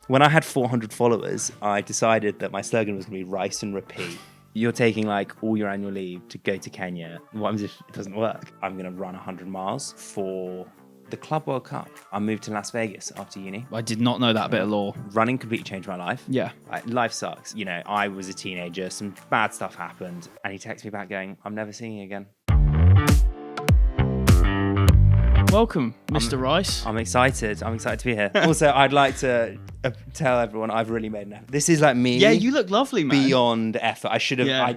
When I had 400 followers, I decided that my slogan was going to be rice and repeat. You're taking like all your annual leave to go to Kenya. What happens if it doesn't work? I'm going to run 100 miles for the Club World Cup. I moved to Las Vegas after uni. I did not know that bit of lore. Running completely changed my life. Yeah. Life sucks. You know, I was a teenager. Some bad stuff happened. And he texted me back going, I'm never seeing you again. Welcome, Mr. Rice. I'm excited. I'm excited to be here. Also, I'd like to tell everyone I've really made an effort. This is like me. Yeah, you look lovely, man. Beyond effort. I should have. Yeah.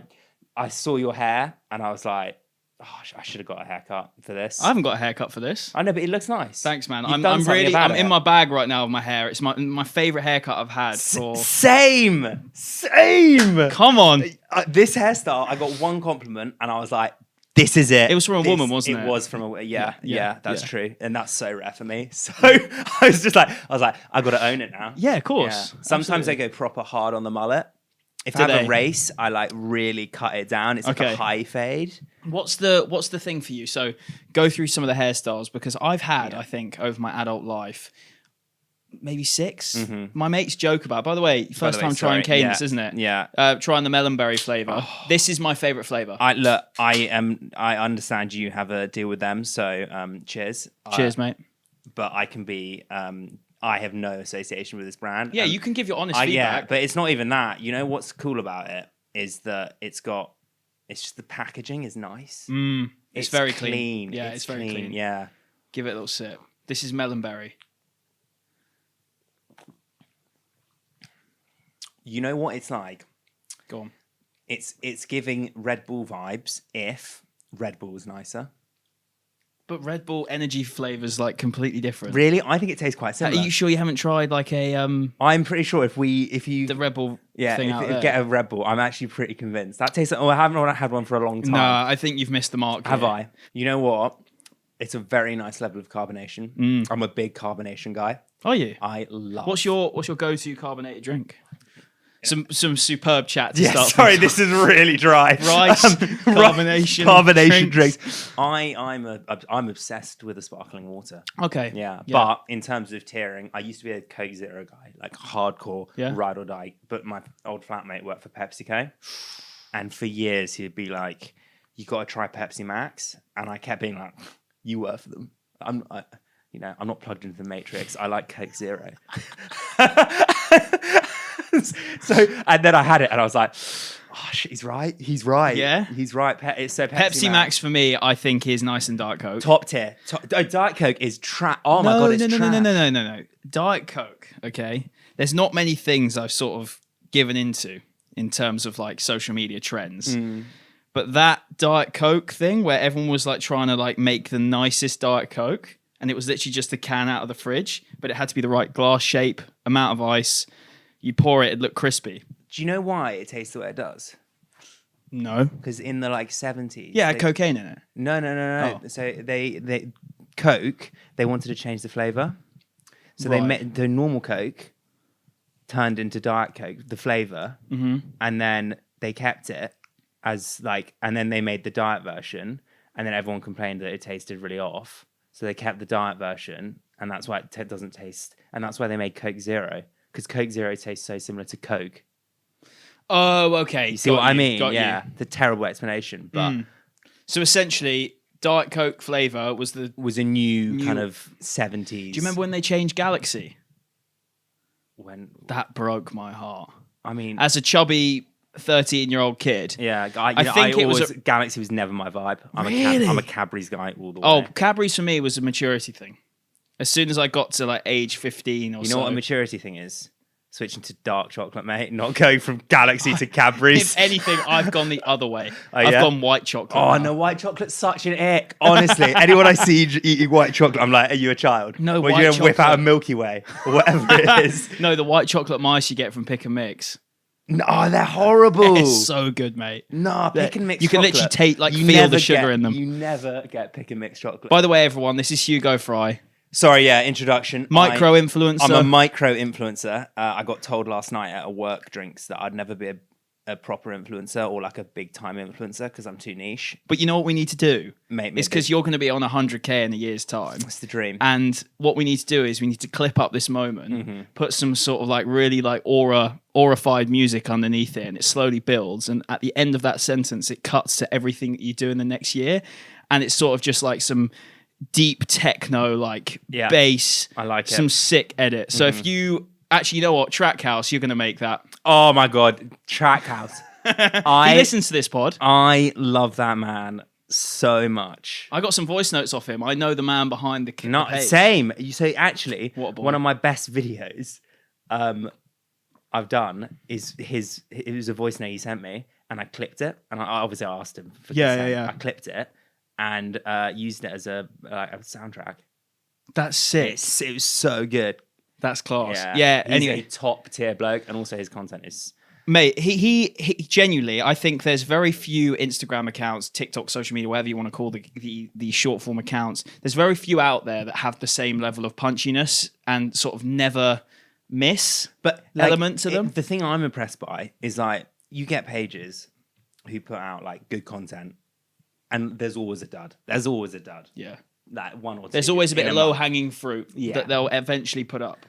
I saw your hair and I was like, oh, I should have got a haircut for this. I haven't got a haircut for this. I know, but it looks nice. Thanks, man. You've I'm done something really. about I'm it. in my bag right now with my hair. It's my favorite haircut I've had for. Same. Come on. This hairstyle, I got one compliment and I was like, this is it. It was from a woman, wasn't it? It was from a yeah. That's yeah. true, and that's so rare for me. So I was like, I got to own it now. Yeah, of course. Yeah. Sometimes Absolutely. I go proper hard on the mullet. If Do I have they? a race, I like really cut it down. It's like Okay. a high fade. What's the thing for you? So go through some of the hairstyles because I've had, I think, over my adult life, maybe 6. Mm-hmm. My mates joke about. By the way, first time trying Cadence, isn't it? Yeah. Trying the melonberry flavor. This is my favorite flavor. I understand you have a deal with them, so cheers. Cheers, mate. But I can be. I have no association with this brand. Yeah, you can give your honest feedback. Yeah, but it's not even that. You know what's cool about it is that it's just the packaging is nice. It's very clean. Yeah, it's very clean. Yeah. Give it a little sip. This is melonberry. You know what it's like? Go on. It's giving Red Bull vibes if Red Bull was nicer. But Red Bull energy flavor's like completely different. Really? I think it tastes quite similar. Are you sure you haven't tried like a I'm pretty sure if you the Red Bull thing if out you there? get a Red Bull, I'm actually pretty convinced. That tastes I haven't had one for a long time. No, I think you've missed the mark. Have here. I? You know what? It's a very nice level of carbonation. I'm a big carbonation guy. Are you? I love. What's your go-to carbonated drink? Some superb chat to Yeah, start. sorry, this is really dry. Rice, carbonation drinks. I'm obsessed with the sparkling water. Okay. Yeah, but in terms of tiering, I used to be a Coke Zero guy, like hardcore, ride or die. But my old flatmate worked for PepsiCo, and for years he'd be like, "You got to try Pepsi Max," and I kept being like, "You work for them." I'm not plugged into the Matrix. I like Coke Zero. So, and then I had it, and I was like, "Oh shit, he's right. He's right. Yeah, he's right." It's so Pepsi Max for me, I think, is nice and Diet Coke. Top tier. Diet Coke is Oh my god, it's trash. No. Diet Coke. Okay, there's not many things I've sort of given into in terms of like social media trends. But that Diet Coke thing where everyone was like trying to like make the nicest Diet Coke, and it was literally just a can out of the fridge, but it had to be the right glass shape, amount of ice. You pour it, it'd look crispy. Do you know why it tastes the way it does? No. Because in the like 70s. Yeah, cocaine in it. No. Oh. So they Coke, they wanted to change the flavour. So they made the normal Coke turned into Diet Coke, the flavour, and then they kept it as like, and then they made the diet version, and then everyone complained that it tasted really off. So they kept the diet version, and that's why it doesn't taste, and that's why they made Coke Zero, because Coke Zero tastes so similar to Coke. Oh, okay. You see what I mean? Got yeah, you. the terrible explanation, but So essentially, Diet Coke flavour was a new kind of 70s. Do you remember when they changed Galaxy? When That broke my heart. I mean, As a chubby 13-year-old kid. yeah, I think it was Galaxy was never my vibe. I'm Really? I'm a Cadbury's guy all the way. Oh, Cadbury's for me was a maturity thing. As soon as I got to like age 15 or so. You know what a maturity thing is? Switching to dark chocolate, mate. Not going from Galaxy to Cadbury's. If anything, I've gone the other way. Oh, yeah? I've gone white chocolate. Oh, now. no, white chocolate's such an ick. Honestly, anyone I see eating white chocolate, I'm like, are you a child? No, or white you're gonna whip out a chocolate. Milky Way or whatever it is. No, the white chocolate mice you get from Pick and Mix. No, they're horrible. It's so good, mate. No, pick and mix You can chocolate. literally take, like, You feel never the sugar get- in them. You never get pick and mix chocolate. By the way, everyone, this is Hugo Fry. Sorry, yeah, introduction. Micro influencer. I'm a micro influencer. I got told last night at a work drinks that I'd never be a proper influencer or like a big time influencer because I'm too niche. But you know what we need to do? It's because you're going to be on 100K in a year's time. That's the dream. And what we need to do is we need to clip up this moment, put some sort of like really like aurified music underneath it, and it slowly builds. And at the end of that sentence, it cuts to everything that you do in the next year. And it's sort of just like some deep techno, like bass. I like it. Some sick edit. So if you actually, you know what? Trackhouse, you're going to make that. Oh my God. Trackhouse. He listens to this pod. I love that man so much. I got some voice notes off him. I know the man behind the page. Same. You say actually, one of my best videos I've done is it was a voice note he sent me, and I clipped it, and I obviously asked him for consent. I clipped it and used it as a soundtrack. That's sick. It was so good. That's class. Yeah. He's a top tier bloke, and also his content is. Mate, he genuinely, I think there's very few Instagram accounts, TikTok, social media, whatever you want to call the short form accounts. There's very few out there that have the same level of punchiness and sort of never miss element to them. The thing I'm impressed by is like you get pages who put out like good content, and there's always a dud. Yeah. Like one or two. There's always a bit of low hanging fruit that they'll eventually put up.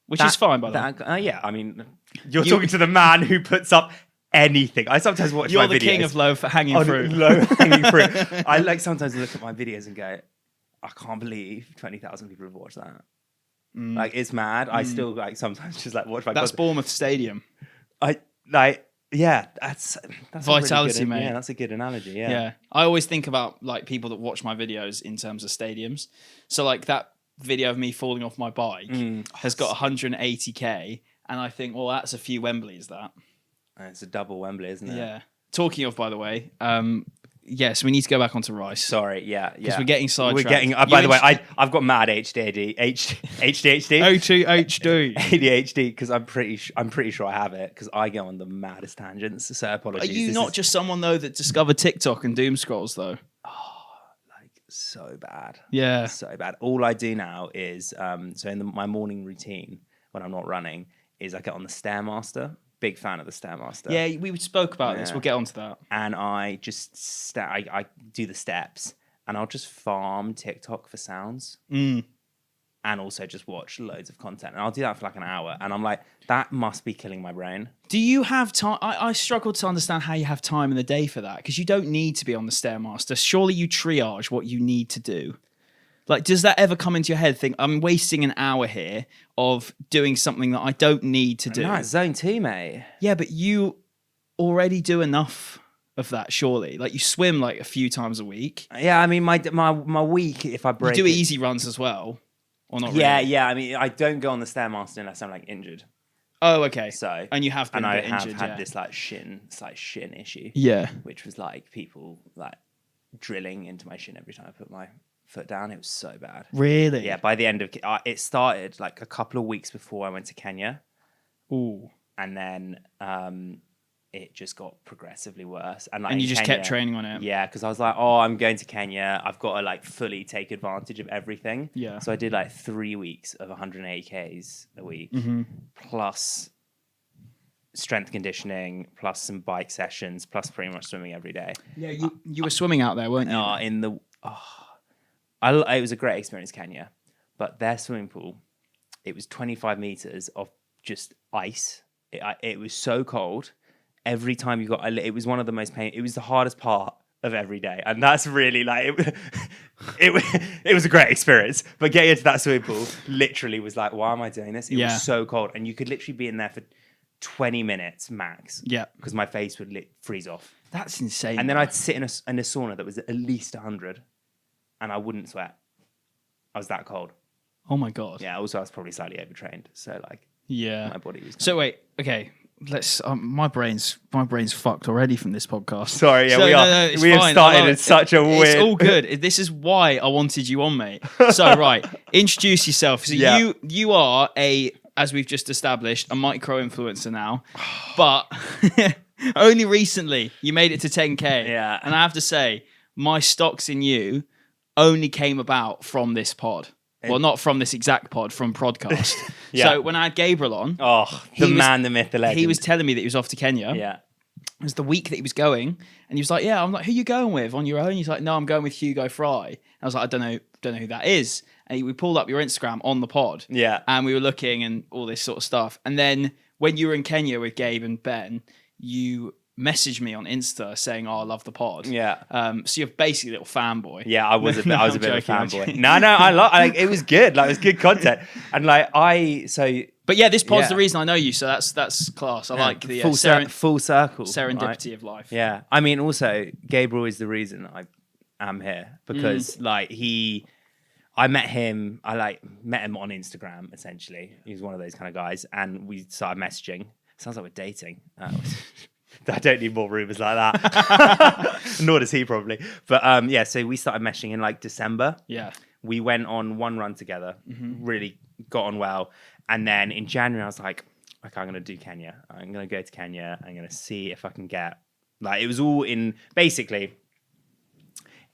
Which is fine, by the way. Yeah, I mean, you're talking to the man who puts up anything. I sometimes watch my videos. You're the king of low hanging fruit. Low hanging fruit. I like sometimes look at my videos and go, I can't believe 20,000 people have watched that. Like, it's mad. I still like sometimes just like watch my. That's Bournemouth Stadium. That's vitality, really mate. Yeah, that's a good analogy. Yeah. I always think about like people that watch my videos in terms of stadiums. So like that video of me falling off my bike has got 180K, and I think, well, that's a few Wembleys. That it's a double Wembley, isn't it? Yeah. Talking of, by the way, yes, we need to go back onto Rice. Sorry, because we're getting sidetracked. We're getting. By the way, I've got mad ADHD. ADHD because I'm pretty sure I have it because I go on the maddest tangents. So apologies. Are you not just someone though that discovered TikTok and doom scrolls though? So bad. Yeah. So bad. All I do now is, so in my morning routine when I'm not running, is I get on the Stairmaster. Big fan of the Stairmaster. Yeah, we spoke about this. We'll get onto that. And I just, I do the steps, and I'll just farm TikTok for sounds. And also just watch loads of content. And I'll do that for like an hour. And I'm like, that must be killing my brain. Do you have time? I struggle to understand how you have time in the day for that. Because you don't need to be on the Stairmaster. Surely you triage what you need to do. Like, does that ever come into your head? Think, I'm wasting an hour here of doing something that I don't need to do. No, it's zone 2, mate. Yeah, but you already do enough of that, surely. Like, you swim like a few times a week. Yeah, I mean, my week, if I break you do easy runs as well. Or not really? Yeah. I mean, I don't go on the Stairmaster unless I'm like injured. Oh, okay. So, and you have been and a bit I have injured, had this like shin issue. Yeah. Which was like people like drilling into my shin every time I put my foot down. It was so bad. Really? Yeah. By the end of it started like a couple of weeks before I went to Kenya. Ooh. And then it just got progressively worse. And you just kept training on it. Yeah, because I was like, oh, I'm going to Kenya. I've got to like fully take advantage of everything. Yeah. So I did like 3 weeks of 180Ks a week, plus strength conditioning, plus some bike sessions, plus pretty much swimming every day. Yeah, you were swimming out there, weren't you? It was a great experience, Kenya. But their swimming pool, it was 25 meters of just ice. It was so cold. Every time you got, it was one of the most painful. It was the hardest part of every day, and that's really like it was a great experience. But getting into that swimming pool literally was like, why am I doing this? It was so cold, and you could literally be in there for 20 minutes max. Yeah, because my face would freeze off. That's insane. And then I'd sit in a sauna that was at least 100, and I wouldn't sweat. I was that cold. Oh my god. Yeah. Also, I was probably slightly overtrained, so like, my body was. So wait, okay. Let's. My brain's fucked already from this podcast. Sorry, yeah, we are. No, we have started in such a weird. It's all good. This is why I wanted you on, mate. So right, introduce yourself. So you are as we've just established, a micro influencer now, but only recently you made it to 10K. Yeah, and I have to say, my stocks in you only came about from this pod. Well, not from this exact pod, from podcast. So when I had Gabriel on... the myth, the legend. He was telling me that he was off to Kenya. Yeah. It was the week that he was going, and he was like, "Yeah." I'm like, "Who you going with on your own?" He's like, "No, I'm going with Hugo Fry." I was like, "I don't know who that is." And we pulled up your Instagram on the pod, and we were looking and all this sort of stuff. And then when you were in Kenya with Gabe and Ben, you messaged me on Insta saying, "Oh, I love the pod." So you're basically a little fanboy. Yeah, I was a bit of a fanboy. No, it was good. Like, it was good content, and like But yeah, this pod's the reason I know you, so that's class. I like the full circle serendipity right? of life. Yeah, I mean, also Gabriel is the reason I am here because I met him. I met him on Instagram. Essentially, he was one of those kind of guys, and we started messaging. Sounds like we're dating. I don't need more rumors like that. Nor does he probably. But so we started meshing in like December. Yeah. We went on one run together, really got on well. And then in January, I was like, okay, I'm going to do Kenya. I'm going to go to Kenya. I'm going to see if I can get, like, it was all in, basically,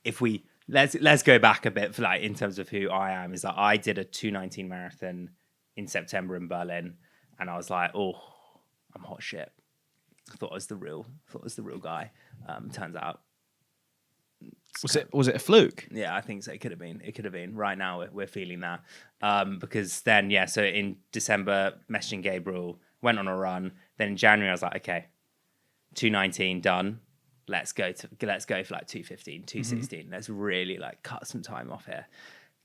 if we, let's go back a bit for like, in terms of who I am, is that I did a 2:19 marathon in September in Berlin. And I was like, oh, I'm hot shit. I thought I was the real guy. Turns out, was it a fluke? Yeah, I think so. It could have been. Right now, we're feeling that because then, so in December, messaging Gabriel, went on a run. Then in January, I was like, okay, 2:19 done. Let's go for like 2:15, 2:16. Let's really like cut some time off here.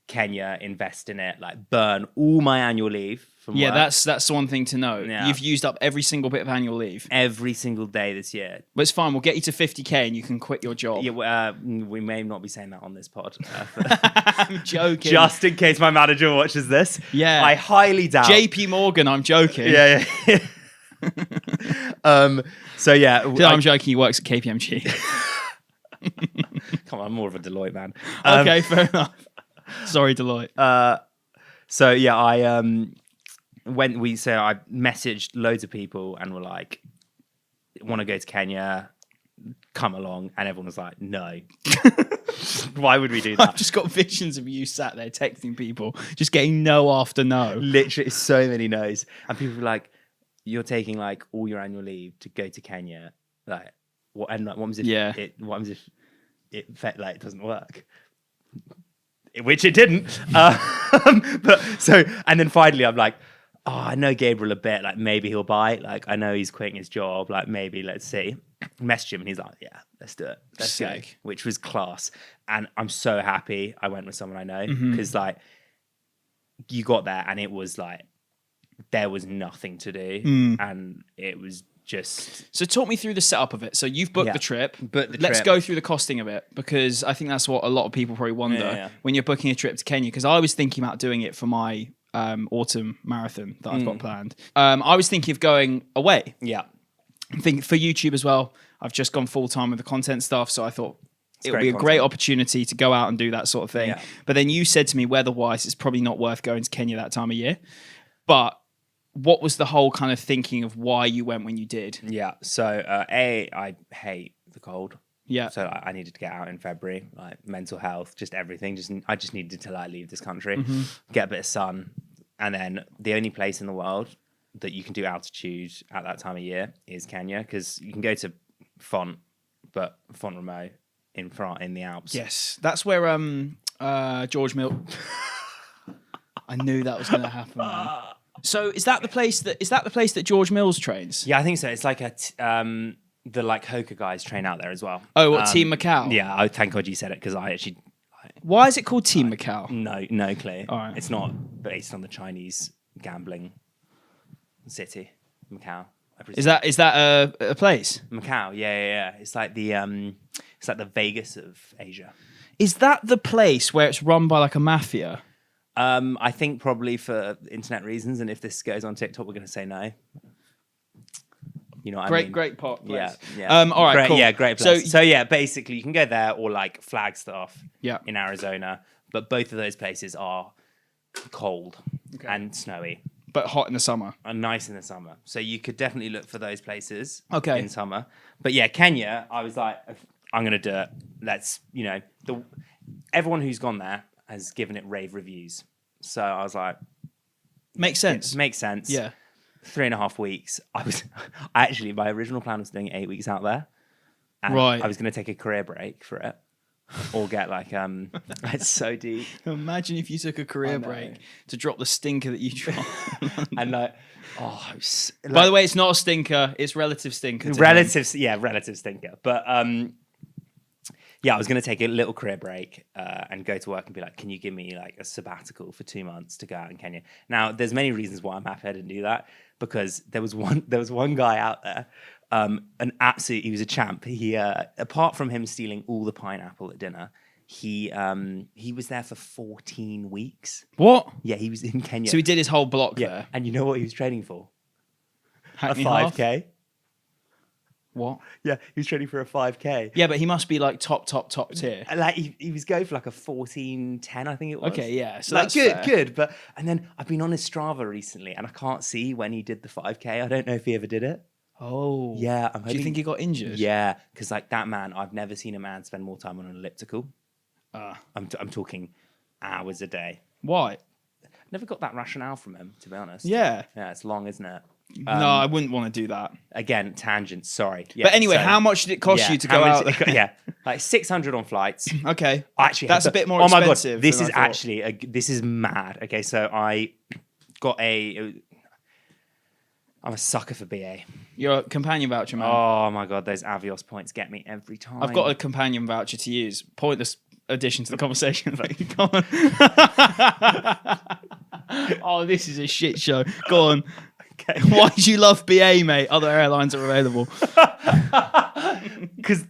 Kenya, invest in it, like burn all my annual leave from work. That's the one thing to know. Yeah. You've used up every single bit of annual leave. Every single day this year. But it's fine. We'll get you to 50k and you can quit your job. Yeah, we may not be saying that on this pod. I'm joking. Just in case my manager watches this. Yeah. I highly doubt. JP Morgan, I'm joking. Yeah. So yeah. I'm joking. He works at KPMG. Come on, I'm more of a Deloitte man. Okay, fair enough. Sorry, Deloitte. So yeah, I messaged loads of people and were like, want to go to Kenya, come along, and everyone was like, no. Why would we do that? I've just got visions of you sat there texting people, just getting no after no. Literally, so many no's, and people were like, you're taking like all your annual leave to go to Kenya, like what? And like, what happens if it doesn't work? Which it didn't. And then finally I'm like, oh, I know Gabriel a bit, like maybe he'll bite. Like I know he's quitting his job, like maybe let's see. Message him and he's like, yeah, let's do it. Let's go. Which was class. And I'm so happy I went with someone I know because like you got there and it was like there was nothing to do and it was just... So talk me through the setup of it. So you've booked the trip. Let's go through the costing of it because I think that's what a lot of people probably wonder when you're booking a trip to Kenya, because I was thinking about doing it for my autumn marathon that I've got planned. I was thinking of going away. Yeah. I'm thinking for YouTube as well. I've just gone full time with the content stuff, so I thought it would be a great opportunity to go out and do that sort of thing. Yeah. But then you said to me, weather-wise, it's probably not worth going to Kenya that time of year. But what was the whole kind of thinking of why you went when you did? Yeah. So, I hate the cold. Yeah. So I needed to get out in February, like mental health, just everything. I just needed to like leave this country, get a bit of sun. And then the only place in the world that you can do altitude at that time of year is Kenya, because you can go to Font Romeu in the Alps. Yes. That's where George Mill... I knew that was going to happen, man. So is that the place that George Mills trains? Yeah, I think so. It's like the like Hoka guys train out there as well. Oh, what, Team Macau? Yeah, thank God you said it because I actually... Why is it called Team Macau? No clue. All right. It's not based on the Chinese gambling city, Macau. Is that a place? Macau, yeah. It's like the Vegas of Asia. Is that the place where it's run by like a mafia? I think probably for internet reasons, and if this goes on TikTok, we're going to say no. You know what I mean? Great pot place. Yeah. All right, cool. Yeah, great place. So yeah, basically you can go there or like Flagstaff in Arizona, but both of those places are cold and snowy. But hot in the summer. And nice in the summer. So you could definitely look for those places in summer. But yeah, Kenya, I was like, I'm going to do it. Let's, everyone who's gone there has given it rave reviews. So I was like... Makes sense. Makes sense. Yeah. 3.5 weeks. Actually, my original plan was doing 8 weeks out there. And Right. I was going to take a career break for it. Or get like, it's so deep. Imagine if you took a career break to drop the stinker that you dropped. And like, By the way, it's not a stinker. It's relative stinker. relative stinker. But yeah, I was going to take a little career break and go to work and be like, can you give me like a sabbatical for 2 months to go out in Kenya? Now, there's many reasons why I'm happy I didn't do that, because there was one guy out there, he was a champ. He apart from him stealing all the pineapple at dinner, he was there for 14 weeks. What? Yeah, he was in Kenya. So he did his whole block there. And you know what he was training for? Hackney a 5K. half? What? Yeah, he was training for a 5K. Yeah, but he must be like top tier. Like he was going for like a 14:10, I think it was. Okay, yeah. So like that's good, fair. good. But and then I've been on his Strava recently, and I can't see when he did the 5K. I don't know if he ever did it. Oh. Yeah, Do you think he got injured? Yeah, because like that man, I've never seen a man spend more time on an elliptical. I'm talking hours a day. Why? Never got that rationale from him, to be honest. Yeah. Yeah, it's long, isn't it? No, I wouldn't want to do that. Again, tangent. Sorry. Yeah, But anyway, so- how much did it cost you to go out there? Yeah, like 600 on flights. Okay. Actually, That's a bit more Oh my god, expensive this than is I thought. actually this is mad. Okay, so I'm a sucker for BA. Your companion voucher, man. Oh my god, those Avios points get me every time. I've got a companion voucher to use. Pointless addition to the conversation. Go on. Oh, this is a shit show. Go on. Okay. Why do you love BA, mate? Other airlines are available. Because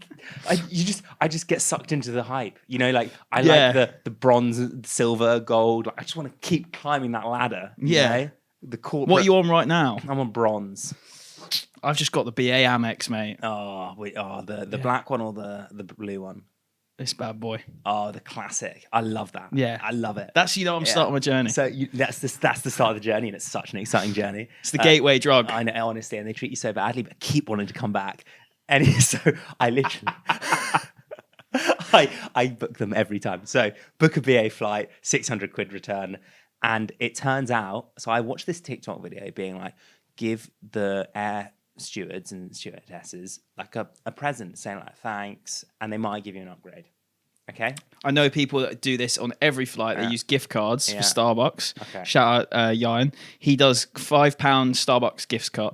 I just get sucked into the hype. You know, like I Yeah. like the bronze, silver, gold. Like, I just want to keep climbing that ladder. Yeah. You know? The corporate. What are you on right now? I'm on bronze. I've just got the BA Amex, mate. The black one or the blue one? This bad boy. Oh, the classic. I love that. Yeah. I love it. That's, I'm starting my journey. So that's the start of the journey, and it's such an exciting journey. It's the gateway drug. I know, honestly, and they treat you so badly, but keep wanting to come back. And so I literally, I book them every time. So book a BA flight, 600 quid return. And it turns out, so I watched this TikTok video being like, give the air stewards and stewardesses like a present, saying like thanks, and they might give you an upgrade. Okay. I know people that do this on every flight. They use gift cards for Starbucks. Okay. Shout out Jan. He does £5 Starbucks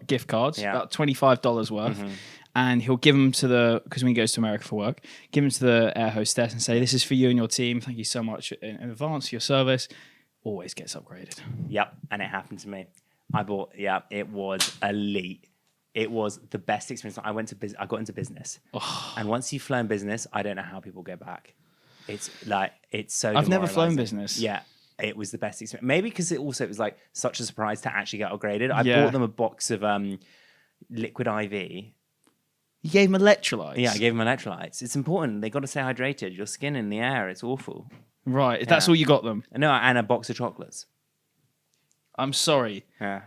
gift cards, Yeah. about $25 worth. And he'll give them to because when he goes to America for work, give them to the air hostess and say, this is for you and your team. Thank you so much in advance for your service. Always gets upgraded. Yep. And it happened to me. It was elite. It was the best experience. I got into business. Oh. And once you've flown business, I don't know how people go back. It's so I've never flown demoralizing. business. Yeah. It was the best experience. Maybe because it was like such a surprise to actually get upgraded. I Yeah. bought them a box of liquid IV. You gave him electrolytes? Yeah, I gave them electrolytes. It's important. They got to stay hydrated. Your skin in the air, it's awful. Right. That's all you got them? No, and a box of chocolates. I'm sorry. Yeah.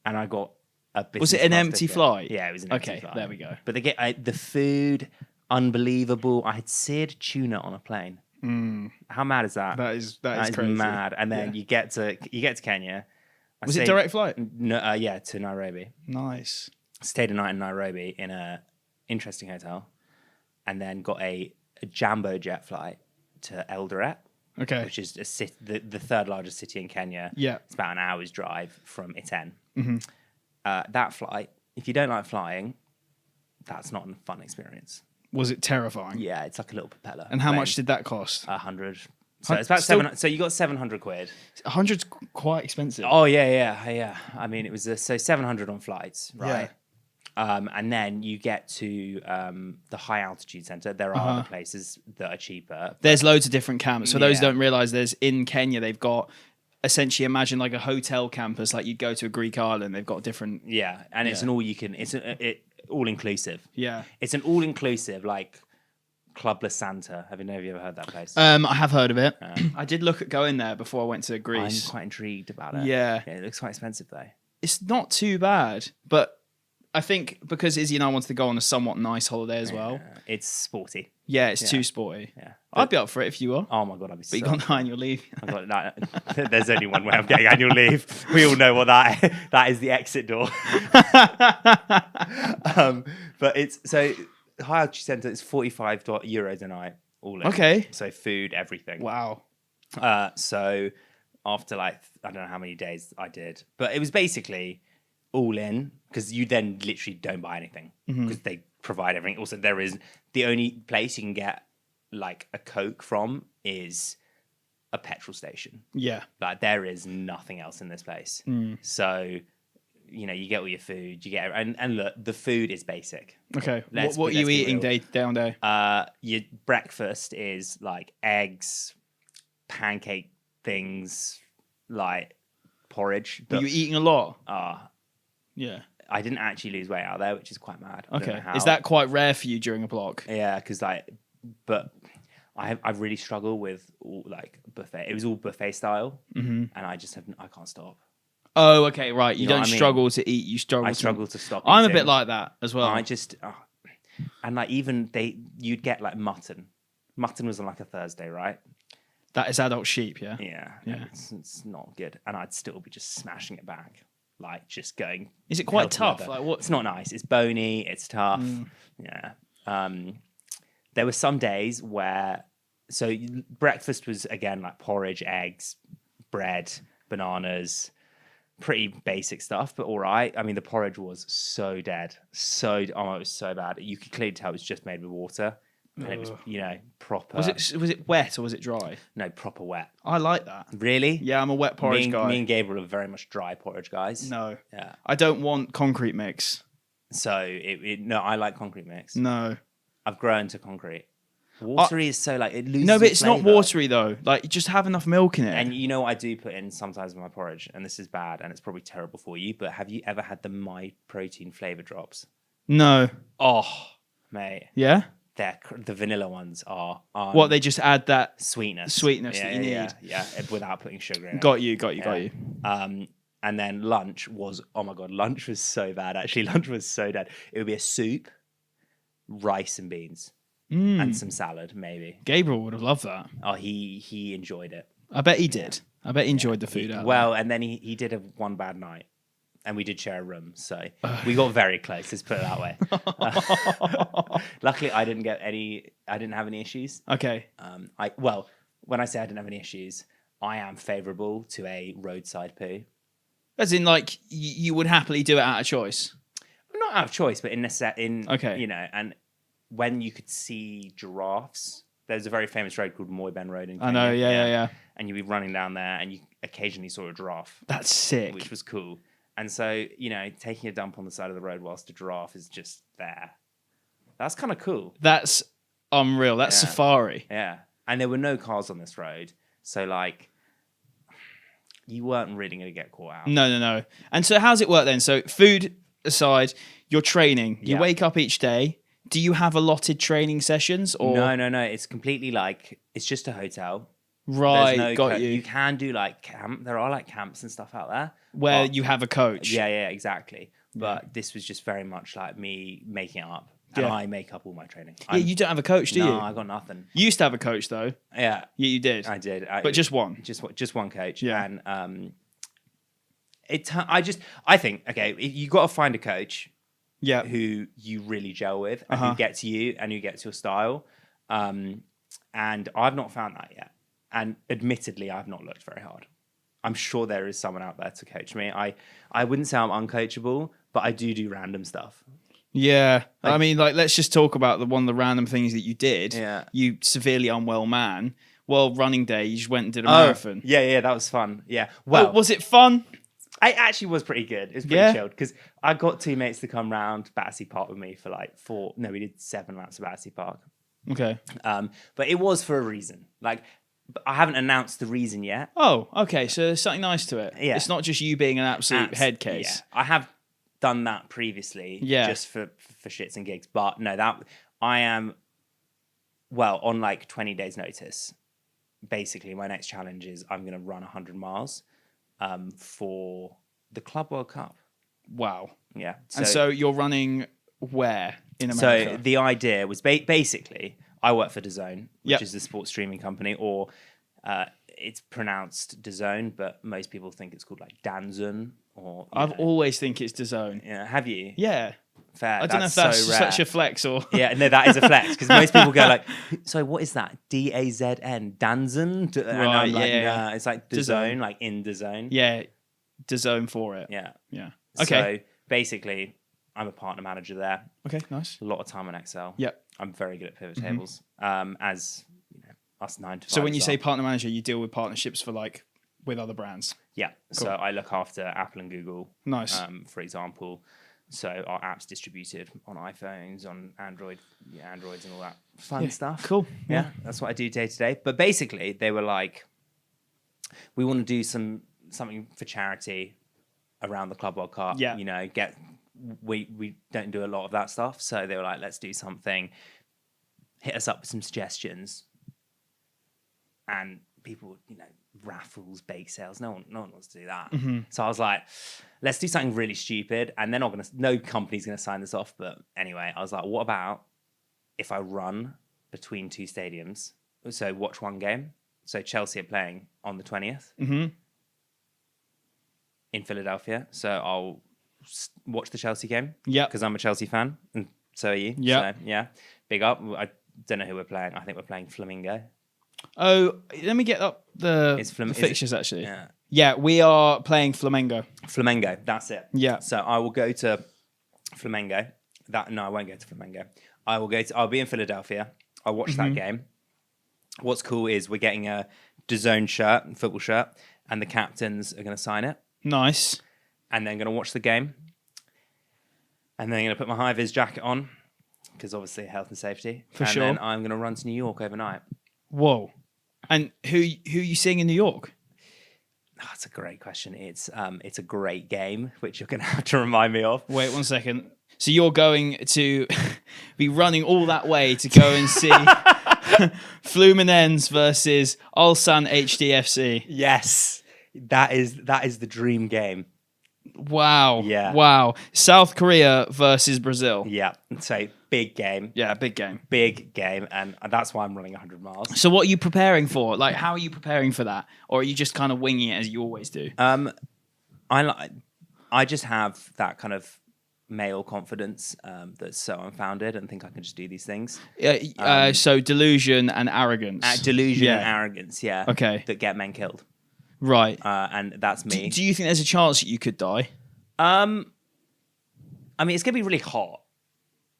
And I got a business Was it an class empty ticket. flight? Yeah, it was an empty flight. There we go. But they get the food, unbelievable. I had seared tuna on a plane. How mad is that? That is crazy. Mad. And then you get to Kenya. Was it direct flight? No, to Nairobi. Nice. Stayed a night in Nairobi in a interesting hotel, and then got a jumbo jet flight to Eldoret. Okay. Which is the third largest city in Kenya. Yeah. It's about an hour's drive from Iten. That flight, if you don't like flying, that's not a fun experience. Was it terrifying? Yeah, it's like a little propeller. And how much did that cost? 100. So it's about Still- 700. So you got 700 quid. 100's quite expensive. Oh yeah. I mean, it was so 700 on flights, right? And then you get to the high altitude center. There are other places that are cheaper. There's loads of different camps. For those who Yeah. don't realize, there's in Kenya, they've got essentially imagine like a hotel campus, like you'd go to a Greek island. They've got different. Yeah, and it's an all inclusive. Yeah. It's an all inclusive like Clubless Santa. Have you ever heard that place? I have heard of it. I did look at going there before I went to I'm Greece. quite intrigued about it. Yeah. It looks quite expensive though. It's not too bad, but I think because Izzy and I wanted to go on a somewhat nice holiday as well. It's sporty. Yeah, it's too sporty. Yeah. I'd be up for it if you are. Oh my God, I'd be But so you got no annual leave. I got that. There's only one way I'm getting annual leave. We all know what that is the exit door. But it's so high altitude centre is €45 a night all in. Okay. So food, everything. Wow. So after like I don't know how many days I did, but it was basically all in because you then literally don't buy anything because they provide everything. Also, there is the only place you can get like a Coke from is a petrol station. Yeah. Like there is nothing else in this place. So, you know, you get all your food, you get and look, the food is basic. Okay. Let's What are you be eating real. day on day? Your breakfast is like eggs, pancake things, like porridge. Were you eating a lot? Yeah. I didn't actually lose weight out there, which is quite mad. I don't Okay. know how. Is that quite rare for you during a block? Yeah, because but I really struggle with all, like buffet. It was all buffet style, and I can't stop. Oh, okay, right. You know don't what I mean? struggle to eat. You struggle. I struggle to stop. I'm a eating. bit like that as well. I just and like even you'd get like mutton. Mutton was on like a Thursday, right? That is adult sheep, yeah. Yeah. It's not good, and I'd still be just smashing it back, like just going. Is it quite healthy tough? leather. Like what? It's not nice. It's bony. It's tough. Yeah. There were some days where breakfast was again like porridge, eggs, bread, bananas, pretty basic stuff, but all right. I mean, the porridge was so dead, it was so bad. You could clearly tell it was just made with water, and it was proper. Was it wet or was it dry? No, proper wet. I like that. Really? Yeah, I'm a wet porridge guy. Me and Gabriel are very much dry porridge guys. No. Yeah. I don't want concrete mix. So I like concrete mix. No. I've grown to concrete. Watery is so like it loses. No, but it's not flavour. watery though. Like you just have enough milk in it. And you know what I do put in sometimes in my porridge, and this is bad, and it's probably terrible for you. But have you ever had the My Protein flavor drops? No. Oh, mate, Yeah. the vanilla ones are What they just add that sweetness that you need. Yeah, without putting sugar in. Got you. And then lunch was lunch was so bad. Actually, lunch was so dead. It would be a soup, rice and beans. And some salad, maybe. Gabriel would have loved that. Oh, he enjoyed it. I bet he did. I bet he enjoyed the food out well, and then he did have one bad night, and we did share a room, so we got very close. Let's put it that way. Luckily, I didn't have any issues. Okay. When I say I didn't have any issues, I am favourable to a roadside poo. As in, like you would happily do it out of choice. Not out of choice, but okay. You know, and when you could see giraffes, there's a very famous road called Moyben Road in Kenya. I know, yeah. And you'd be running down there, and you occasionally saw a giraffe. That's sick. Which was cool. And so, you know, taking a dump on the side of the road whilst a giraffe is just there. That's kind of cool. That's unreal. That's safari. Yeah. And there were no cars on this road. So, like, you weren't really going to get caught out. No. And so how's it work then? So food aside, you're training. You wake up each day. Do you have allotted training sessions? Or No. It's completely like, it's just a hotel. Right, got you. You can do like camp. There are like camps and stuff out there. Where you have a coach. Yeah, exactly. But this was just very much like me making it up. And I make up all my training. Yeah, you don't have a coach, do you? No, I got nothing. You used to have a coach though. Yeah. Yeah, you did. I did. But just one. Just one coach. Yeah. And I think, okay, you got to find a coach who you really gel with and who gets you and who gets your style. And I've not found that yet. And admittedly, I've not looked very hard. I'm sure there is someone out there to coach me. I wouldn't say I'm uncoachable, but I do random stuff. Yeah. I mean, like, let's just talk about one of the random things that you did. Yeah. You severely unwell man. Well, running day, you just went and did a marathon. Yeah, that was fun. Yeah. Well, was it fun? I actually was pretty good. It was pretty chilled because I got two mates to come round Battersea Park with me for like we did 7 laps of Battersea Park. Okay. But it was for a reason. Like, I haven't announced the reason yet. Oh, okay. So there's something nice to it. Yeah. It's not just you being an absolute head case. Yeah. I have done that previously just for shits and gigs. But no, that I am, on like 20 days notice. Basically, my next challenge is I'm going to run 100 miles for the Club World Cup. Wow. Yeah. So you're running where in America? So the idea was basically I work for DAZN, which Yep. is the sports streaming company, or it's pronounced DAZN, but most people think it's called like Danzon. Or I've always think it's DAZN. yeah, have you? Yeah. Fair. I don't know if that's so rare. such a flex or... Yeah, no, that is a flex because most people go like, "So what is that? DAZN, Danzon?" And Right, I'm like, yeah. nah, it's like DAZN, like in DAZN. Yeah, DAZN for it. Yeah. Yeah. Okay. So basically, I'm a partner manager there. Okay, nice. A lot of time on Excel. Yep. I'm very good at pivot tables. As you know, us 9 to 5. So when you say partner manager, you deal with partnerships for like with other brands. yeah, so I look after Apple and Google. Nice. For example. So our app's distributed on iPhones, on Androids and all that fun stuff. Cool. Yeah, that's what I do day to day. But basically, they were like, we want to do something for charity around the Club World Cup. Yeah. You know, we don't do a lot of that stuff. So they were like, let's do something. Hit us up with some suggestions. And people, you know, raffles, bake sales. No one wants to do that. Mm-hmm. So I was like, let's do something really stupid. And they're no company's going to sign this off. But anyway, I was like, what about if I run between two stadiums? So watch one game. So Chelsea are playing on the 20th in Philadelphia. So I'll watch the Chelsea game. Yeah. Because I'm a Chelsea fan. And so are you. Yeah. So, yeah. Big up. I don't know who we're playing. I think we're playing Flamingo. Oh, let me get up the fixtures actually. Yeah. Yeah, we are playing Flamengo. Flamengo, that's it. Yeah. So I will go to Flamengo. I won't go to Flamengo. I'll be in Philadelphia. I'll watch that game. What's cool is we're getting a DAZN shirt, football shirt, and the captains are going to sign it. Nice. And then going to watch the game. And then I'm going to put my high-vis jacket on, because obviously health and safety. For and sure. then I'm going to run to New York overnight. Whoa. And who are you seeing in New York? Oh, that's a great question. It's a great game, which you're going to have to remind me of. Wait 1 second. So you're going to be running all that way to go and see Fluminense versus Ulsan HDFC. Yes, that is the dream game. Wow. Yeah. Wow. South Korea versus Brazil. Yeah, so big game. Yeah, big game. Big game, and that's why I'm running 100 miles. So what are you preparing for? Like, how are you preparing for that? Or are you just kind of winging it as you always do? I just have that kind of male confidence that's so unfounded and think I can just do these things. So delusion and arrogance. Delusion and arrogance, yeah. Okay. That get men killed. Right. And that's me. Do you think there's a chance that you could die? I mean, it's going to be really hot.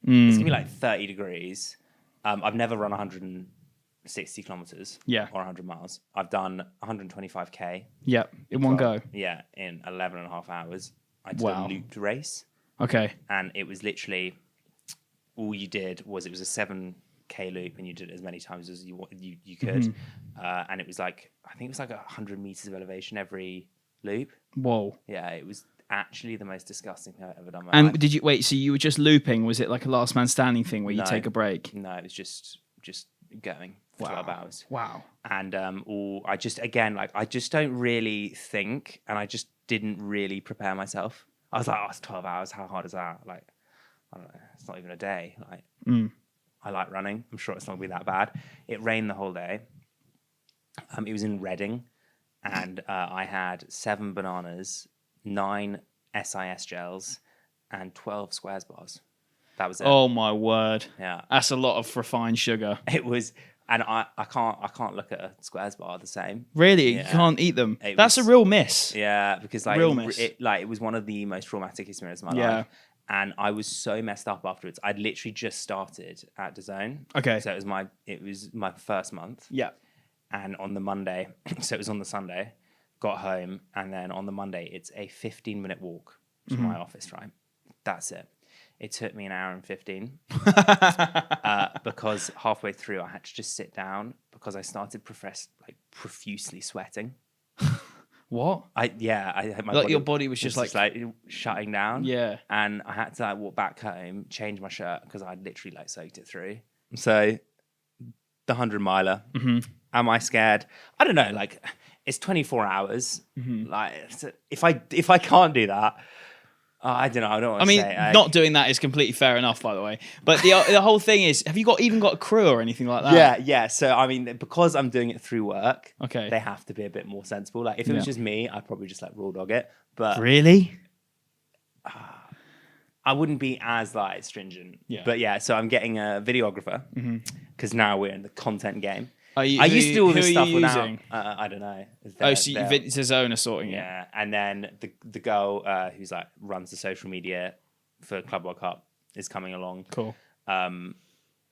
It's going to be like 30 degrees. I've never run 160 kilometers or 100 miles. I've done 125K. Yeah, in one go. Yeah, in 11 and a half hours. I did a looped race. Okay. And it was literally, all you did was, it was a 7K loop and you did it as many times as you could. And it was like, I think it was like 100 meters of elevation every loop. Whoa. Yeah, it was actually the most disgusting thing I've ever done in my And life. did you, wait, so you were just looping? Was it like a last man standing thing where you No. take a break? No, it was just going for 12 hours. Wow. And I just don't really think, and I just didn't really prepare myself. I was like, oh, it's 12 hours. How hard is that? Like, I don't know. It's not even a day. Like, I like running. I'm sure it's not going to be that bad. It rained the whole day. It was in Reading, and I had 7 bananas, 9 SIS gels, and 12 squares bars. That was it. Oh my word. Yeah. That's a lot of refined sugar. It was, and I can't look at a squares bar the same. Really? Yeah. You can't eat them? It That's was- a real miss. Yeah, because like Real miss. it was one of the most traumatic experiences of my Yeah. life. And I was so messed up afterwards. I'd literally just started at DAZN. Okay. So it was my first month. Yeah. And on the Monday, so it was on the Sunday, got home, and then on the Monday, it's a 15-minute walk to my office, right? That's it. It took me an hour and 15 because halfway through I had to just sit down because I started profusely sweating. What? I had my Like your body was just like shutting down. Yeah. And I had to walk back home, change my shirt because I'd literally soaked it through. So the 100-miler. Am I scared? I don't know. Like, it's 24 hours. Like, if I can't do that, I don't know. I don't want I to mean, say. not doing that is completely fair enough, by the way. But the whole thing is, have you even got a crew or anything like that? Yeah. So I mean, because I'm doing it through work, Okay. they have to be a bit more sensible. Like if it was just me, I'd probably just like raw dog it. But Really? I wouldn't be as like stringent. Yeah. But yeah, so I'm getting a videographer because now we're in the content game. I Who used to do all who this are stuff you without. using? I don't know. So it's his own sorting it. Yeah, and then the girl who's like runs the social media for Club World Cup is coming along. Cool. And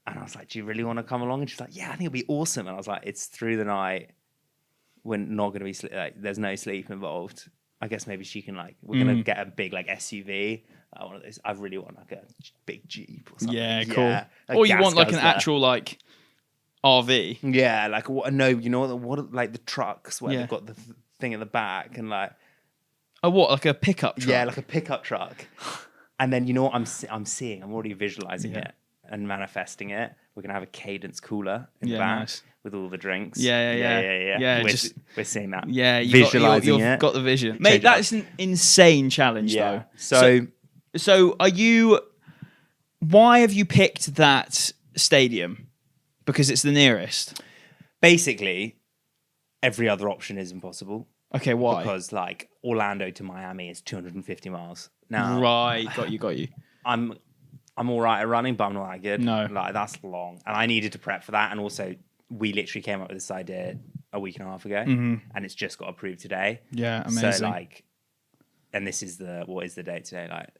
I was like, "Do you really want to come along?" And she's like, "Yeah, I think it'll be awesome." And I was like, "It's through the night. We're not going to be there's no sleep involved. I guess maybe she can like we're going to get a big like SUV, one of those. I really want like a big Jeep or something. Yeah, cool. Yeah, Or you want like an guzzler. actual like RV. Yeah, like no, you know what like the trucks where Yeah. they've got the thing at the back and like Oh, what? Like a pickup truck? yeah, like a pickup truck. And then you know what I'm seeing? I'm already visualizing it and manifesting it. We're gonna have a Cadence cooler in the back with all the drinks. Yeah. We're seeing that. Yeah, visualizing you've it. got the vision, mate. That's an insane challenge, Yeah. though. So are you? Why have you picked that stadium? Because it's the nearest. Basically, every other option is impossible. Okay, why? Because like Orlando to Miami is 250 miles. Now, Right, got you. I'm all right at running, but I'm not that good. No. Like that's long, and I needed to prep for that. And also, we literally came up with this idea a week and a half ago, and it's just got approved today. Yeah, amazing. So like, and this is what is the date today? Like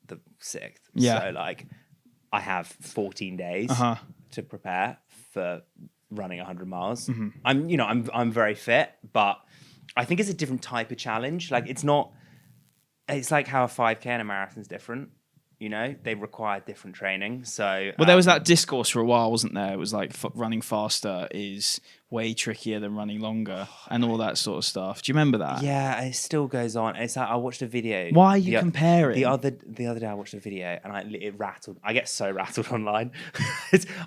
the 6th. Yeah. So like, I have 14 days to prepare for running 100 miles. I'm very fit, but I think it's a different type of challenge. Like it's like how a 5K and a marathon is different. You know, they require different training. So, well, there was that discourse for a while, wasn't there? It was like running faster is way trickier than running longer, and all that sort of stuff. Do you remember that? Yeah, it still goes on. It's like I watched a video. Why are you comparing? The other day, I watched a video and it rattled. I get so rattled online.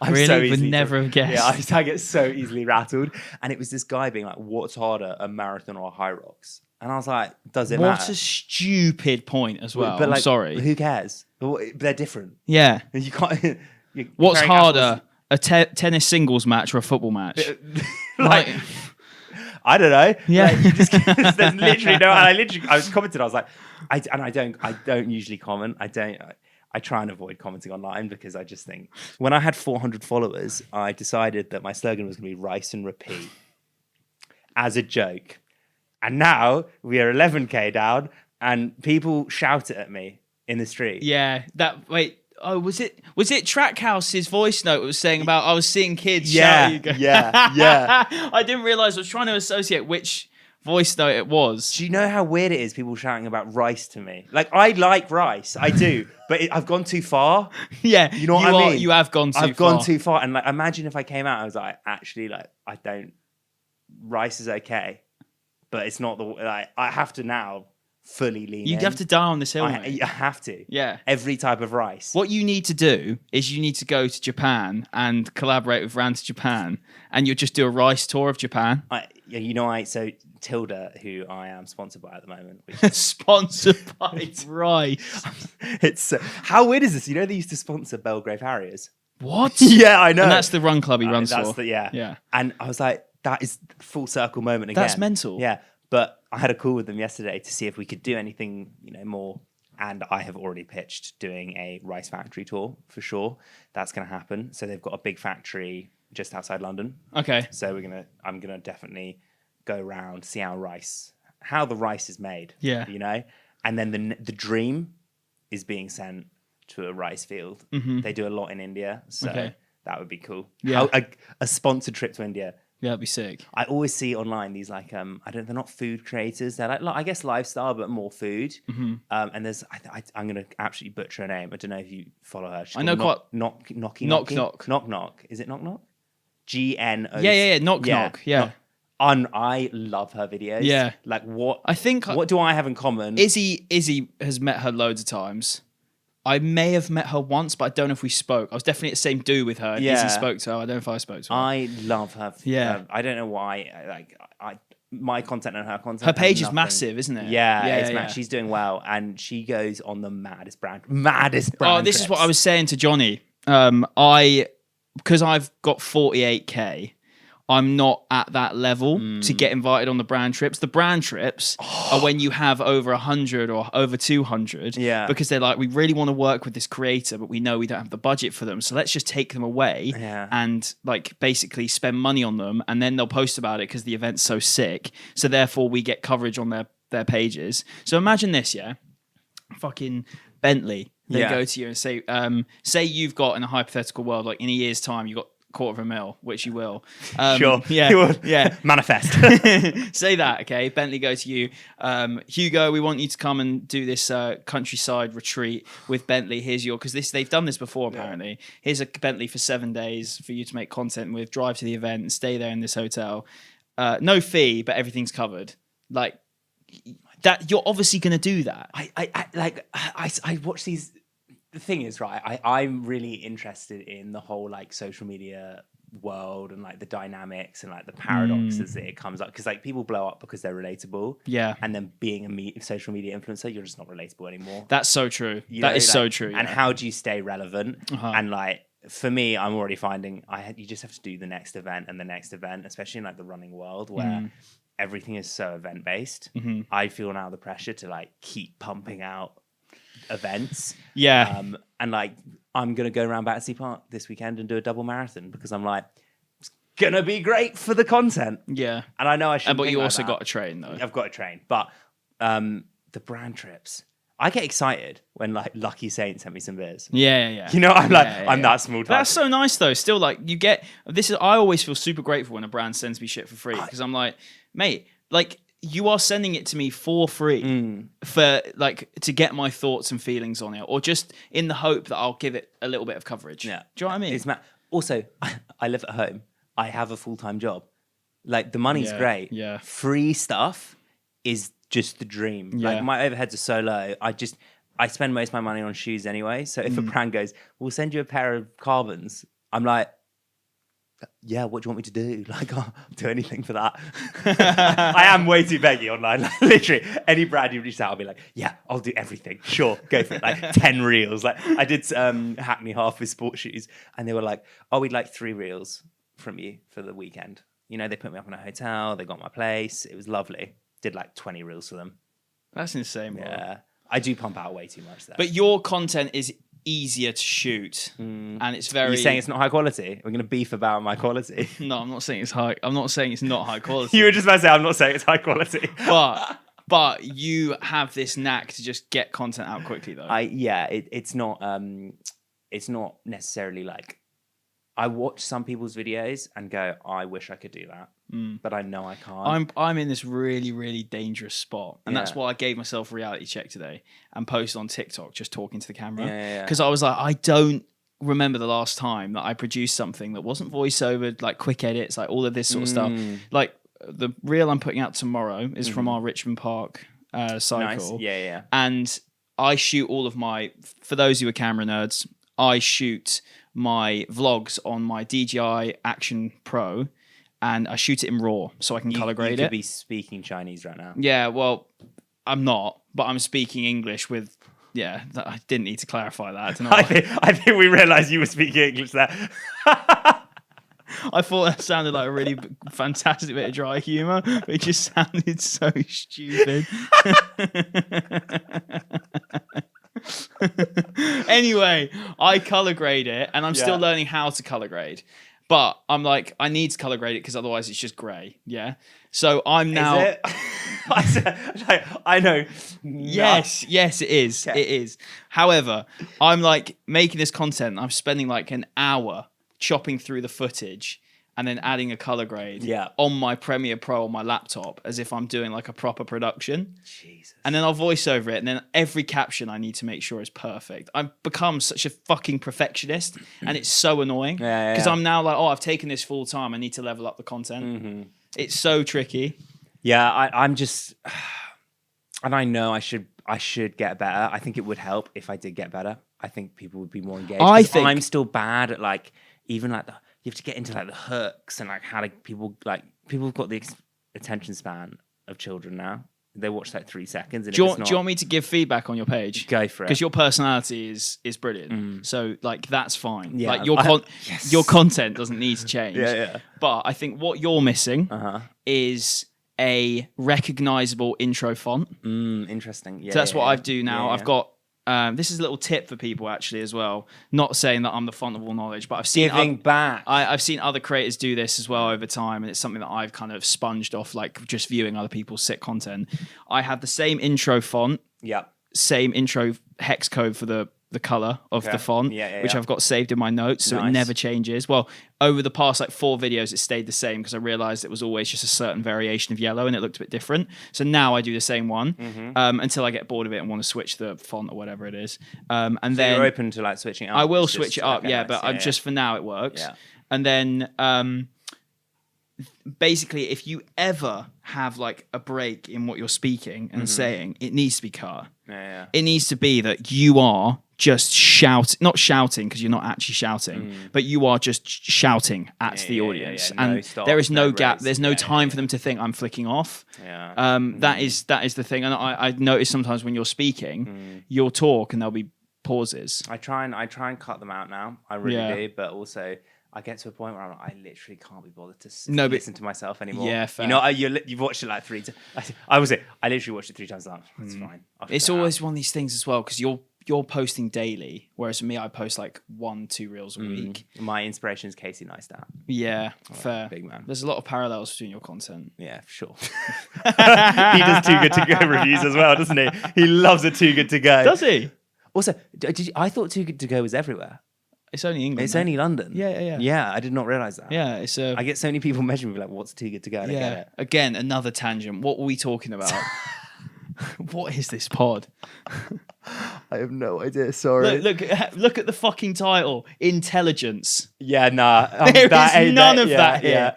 I'm really? so Would easily never have guessed. Yeah, I get so easily rattled. And it was this guy being like, "What's harder, a marathon or a high rocks?" And I was like, "Does it matter?" What a stupid point as well. But I'm like, sorry. Who cares? But they're different. Yeah. You can't. What's harder, a tennis singles match or a football match? like, I don't know. Yeah. Like, you just, there's literally no. And I was commenting. I was like, I don't usually comment. I try and avoid commenting online because I just think when I had 400 followers, I decided that my slogan was going to be rice and repeat as a joke. And now we are 11K down and people shout it at me in the street. Yeah. Was it Trackhouse's voice note was saying about I was seeing kids shout at you? Yeah. I didn't realise I was trying to associate which voice note it was. Do you know how weird it is people shouting about rice to me? Like, I like rice. I do. But I've gone too far. Yeah. You know what I mean? You have gone too far. I've gone too far. And like, imagine if I came out and I was like, actually, like, rice is okay. But it's not I have to now fully lean in. You'd have to die on this hill, mate. I have to. Yeah. Every type of rice. What you need to do is you need to go to Japan and collaborate with Round to Japan, and you'll just do a rice tour of Japan. So Tilda, who I am sponsored by at the moment, which Sponsored by rice. it's how weird is this? You know they used to sponsor Belgrave Harriers. What? Yeah, I know. And that's the run club he runs for. Yeah. And I was like, that is full circle moment again. That's mental. Yeah. But I had a call with them yesterday to see if we could do anything, more. And I have already pitched doing a rice factory tour for sure. That's going to happen. So they've got a big factory just outside London. Okay. So I'm gonna definitely go around, see how the rice is made. Yeah. And then the dream is being sent to a rice field. Mm-hmm. They do a lot in India, so that would be cool. Yeah. A sponsored trip to India. Yeah, that'd be sick. I always see online these like they're not food creators. They're like I guess lifestyle, but more food. Mm-hmm. And there's I'm gonna absolutely butcher her name. I don't know if you follow her. I know quite. Knock. Is it knock knock? GNO. Yeah. Knock. Yeah. I love her videos. Yeah. Like what? I think. What do I have in common? Izzy has met her loads of times. I may have met her once, but I don't know if we spoke. I was definitely at the same do with her. Yeah. Izzy spoke to her. I don't know if I spoke to her. I love her. Yeah. I don't know why. my content and her content. Her page is nothing. massive, isn't it? Yeah, she's doing well, and she goes on the maddest brand This trips. is what I was saying to Johnny. Because I've got 48k. I'm not at that level to get invited on the brand trips. The brand trips are when you have over 100 or over 200. Yeah. Because they're like, we really want to work with this creator, but we know we don't have the budget for them. So let's just take them away and like basically spend money on them. And then they'll post about it because the event's so sick. So therefore we get coverage on their pages. So imagine this, yeah? Fucking Bentley. They go to you and say you've got in a hypothetical world, like in a year's time, you've got $250,000, which you will. Sure. Yeah. Manifest. Say that, okay? Bentley go to you. Hugo, we want you to come and do this countryside retreat with Bentley. Here's your, because they've done this before apparently. Here's a Bentley for 7 days for you to make content with, drive to the event and stay there in this hotel. No fee, but everything's covered. Like that, you're obviously going to do that. I watch these. The thing is, right, I'm really interested in the whole like social media world and like the dynamics and like the paradoxes that it comes up, because like people blow up because they're relatable, and then being a social media influencer, you're just not relatable anymore. That's so true. That is so true. And how do you stay relevant? And like for me, I'm already finding you just have to do the next event and the next event, especially in like the running world where everything is so event based. I feel now the pressure to like keep pumping out events. And like I'm gonna go around Battersea Park this weekend and do a double marathon because I'm like, it's gonna be great for the content. And I know I should. But you also got to train though. I've got to train. But the brand trips, I get excited when like Lucky Saint sent me some beers. You know, I'm like, I'm that small type. That's so nice though. Still, like you get this is. I always feel super grateful when a brand sends me shit for free because I'm like, mate, like. You are sending it to me for free for like to get my thoughts and feelings on it, or just in the hope that I'll give it a little bit of coverage. Do you know what I mean? Also, I live at home. I have a full-time job. Like the money's great. Free stuff is just the dream. Like my overheads are so low. I spend most of my money on shoes anyway. So if a brand goes, we'll send you a pair of Carbons, I'm like, yeah, what do you want me to do? Like, I'll do anything for that. I am way too beggy online. Like, literally, any brand you reach out, I'll be like, yeah, I'll do everything. Sure, go for it. Like 10 reels. Like I did Hackney Half with sports shoes, and they were like, oh, we'd like 3 reels from you for the weekend. You know, they put me up in a hotel. They got my place. It was lovely. Did like 20 reels for them. That's insane, bro. Yeah, I do pump out way too much there. But your content is easier to shoot, and it's very. You're saying it's not high quality? We're going to beef about my quality. No, I'm not saying it's high. I'm not saying it's not high quality. You were just about to say I'm not saying it's high quality, but you have this knack to just get content out quickly, though. It's not necessarily like. I watch some people's videos and go, I wish I could do that, but I know I can't. I'm in this really, really dangerous spot, and that's why I gave myself a reality check today and posted on TikTok just talking to the camera because I was like, I don't remember the last time that I produced something that wasn't voiceover, like quick edits, like all of this sort of stuff. Like the reel I'm putting out tomorrow is from our Richmond Park cycle. Nice. And I shoot all of my. For those who are camera nerds, I shoot my vlogs on my DJI Action Pro, and I shoot it in RAW so I can color grade it. You could be speaking Chinese right now. Yeah, well, I'm not, but I'm speaking English with. Yeah, I didn't need to clarify that. I think we realised you were speaking English there. I thought that sounded like a really fantastic bit of dry humour, but it just sounded so stupid. Anyway, I color grade it, and I'm still learning how to color grade. But I'm like, I need to color grade it because otherwise it's just grey. Yeah. So I'm now. Is it? I know. Yes, it is. Okay. It is. However, I'm like making this content. I'm spending like an hour chopping through the footage and then adding a color grade on my Premiere Pro on my laptop as if I'm doing like a proper production. Jesus. And then I'll voice over it, and then every caption I need to make sure is perfect. I've become such a fucking perfectionist, and it's so annoying because I'm now like, I've taken this full time. I need to level up the content. It's so tricky. Yeah, I'm just, and I know I should get better. I think it would help if I did get better. I think people would be more engaged. I think I'm still bad at like even like you have to get into like the hooks and like how to people have got the attention span of children now. They watch like 3 seconds. And Do you want me to give feedback on your page? Go for it. Because your personality is brilliant. So like that's fine. Yeah. Like your content doesn't need to change. Yeah. But I think what you're missing is a recognizable intro font. Interesting. Yeah. So that's what I do now. Yeah. I've got this is a little tip for people actually as well. Not saying that I'm the font of all knowledge, but I've seen I've seen other creators do this as well over time, and it's something that I've kind of sponged off, like just viewing other people's sick content. I have the same intro font, same intro hex code for the color of the font, which I've got saved in my notes, so it never changes. Well, over the past like 4 videos, it stayed the same because I realized it was always just a certain variation of yellow and it looked a bit different. So now I do the same one until I get bored of it and want to switch the font or whatever it is. And so then you're open to like switching it up? I will switch it up, but I'm just for now it works. Yeah. And then basically, if you ever have like a break in what you're speaking and saying, it needs to be car. It needs to be that you are just not shouting because you're not actually shouting, but you are just shouting at the audience, and there is no gap. There's no time for them to think I'm flicking off. That is the thing, and I notice sometimes when you're speaking, you'll talk and there'll be pauses. I try and cut them out now. I really do, but also I get to a point where I literally can't be bothered to listen to myself anymore. Yeah, fair. You know, you've watched it like 3 times. I literally watched it 3 times. That's fine. It's always one of these things as well because you're posting daily, whereas for me, I post like 1-2 reels a week. My inspiration is Casey Neistat. Yeah, fair. Big man. There's a lot of parallels between your content. Yeah, for sure. He does Too Good To Go reviews as well, doesn't he? He loves a Too Good To Go. Does he? Also, I thought Too Good To Go was everywhere. It's only England. It's only London. Yeah. Yeah, I did not realise that. Yeah, I get so many people messaging me like, "What's Too Good To Go?" And I get it. Again, another tangent. What were we talking about? What is this pod? I have no idea. Sorry. Look at the fucking title. Intelligence. Yeah, nah. There is none of that here. Yeah.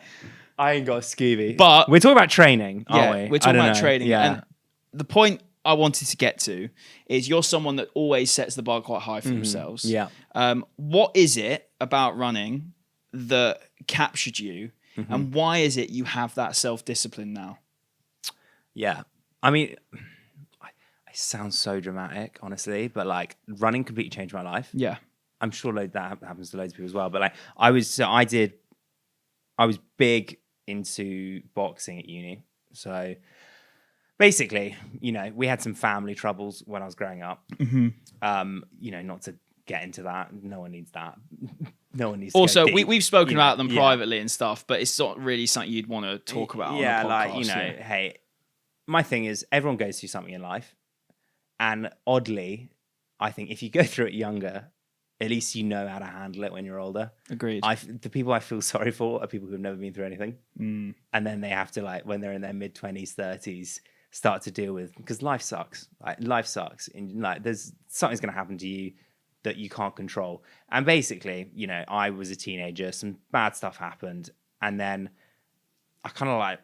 I ain't got a skeevy. But we're talking about training, aren't we? We're talking about training. Yeah. And the point I wanted to get to is you're someone that always sets the bar quite high for themselves. Yeah. What is it about running that captured you, and why is it you have that self-discipline now? Yeah. I mean, I sound so dramatic, honestly, but like running completely changed my life. Yeah. I'm sure that happens to loads of people as well. But like I was big into boxing at uni. So basically, you know, we had some family troubles when I was growing up. You know, not to get into that. No one needs that. No one needs. Also, to go deep, we've spoken about them privately and stuff, but it's not really something you'd want to talk about. Yeah, on a podcast, like you know, hey, my thing is everyone goes through something in life, and oddly, I think if you go through it younger, at least you know how to handle it when you're older. Agreed. The people I feel sorry for are people who've never been through anything, and then they have to like when they're in their mid-20s, 30s. Start to deal with because life sucks. Life sucks, and like there's something's going to happen to you that you can't control. And basically, you know, I was a teenager. Some bad stuff happened, and then I kind of like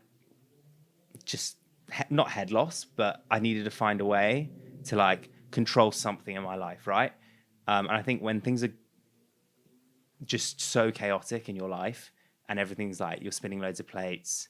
just not head loss, but I needed to find a way to like control something in my life, right? And I think when things are just so chaotic in your life, and everything's like you're spinning loads of plates.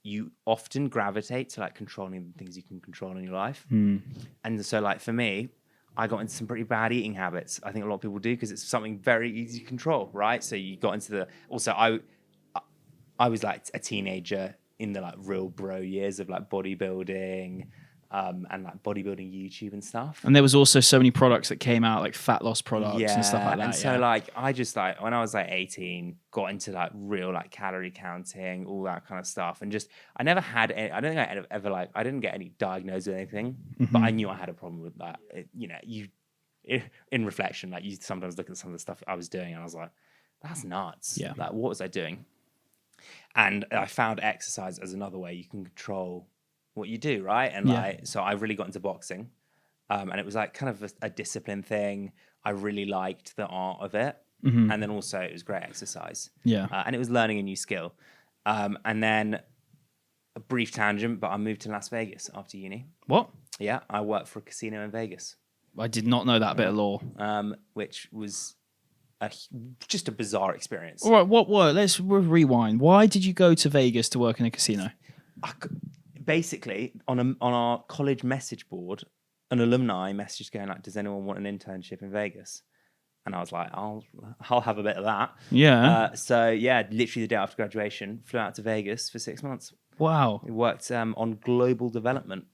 You often gravitate to like controlling the things you can control in your life. And so like for me, I got into some pretty bad eating habits. I think a lot of people do because it's something very easy to control, right? So you got into also I was like a teenager in the like real bro years of like bodybuilding, and like bodybuilding YouTube and stuff. And there was also so many products that came out, like fat loss products and stuff like that. And so like I just like when I was like 18, got into like real like calorie counting, all that kind of stuff, and just I never had any, I don't think I ever like I didn't get any diagnosed with anything, but I knew I had a problem with that. You know, in reflection, like you sometimes look at some of the stuff I was doing, and I was like, that's nuts. Yeah, like what was I doing? And I found exercise as another way you can control what you do, right? And like, so I really got into boxing, and it was like kind of a discipline thing. I really liked the art of it, and then also it was great exercise. And it was learning a new skill. And then a brief tangent, but I moved to Las Vegas after uni. What? Yeah, I worked for a casino in Vegas. I did not know that bit of lore. Which was just a bizarre experience. All right, let's rewind. Why did you go to Vegas to work in a casino? basically on our college message board, an alumni message going like, "Does anyone want an internship in Vegas?" And I was like, "I'll have a bit of that." Yeah. So yeah, literally the day after graduation, flew out to Vegas for 6 months. Wow. We worked on global development.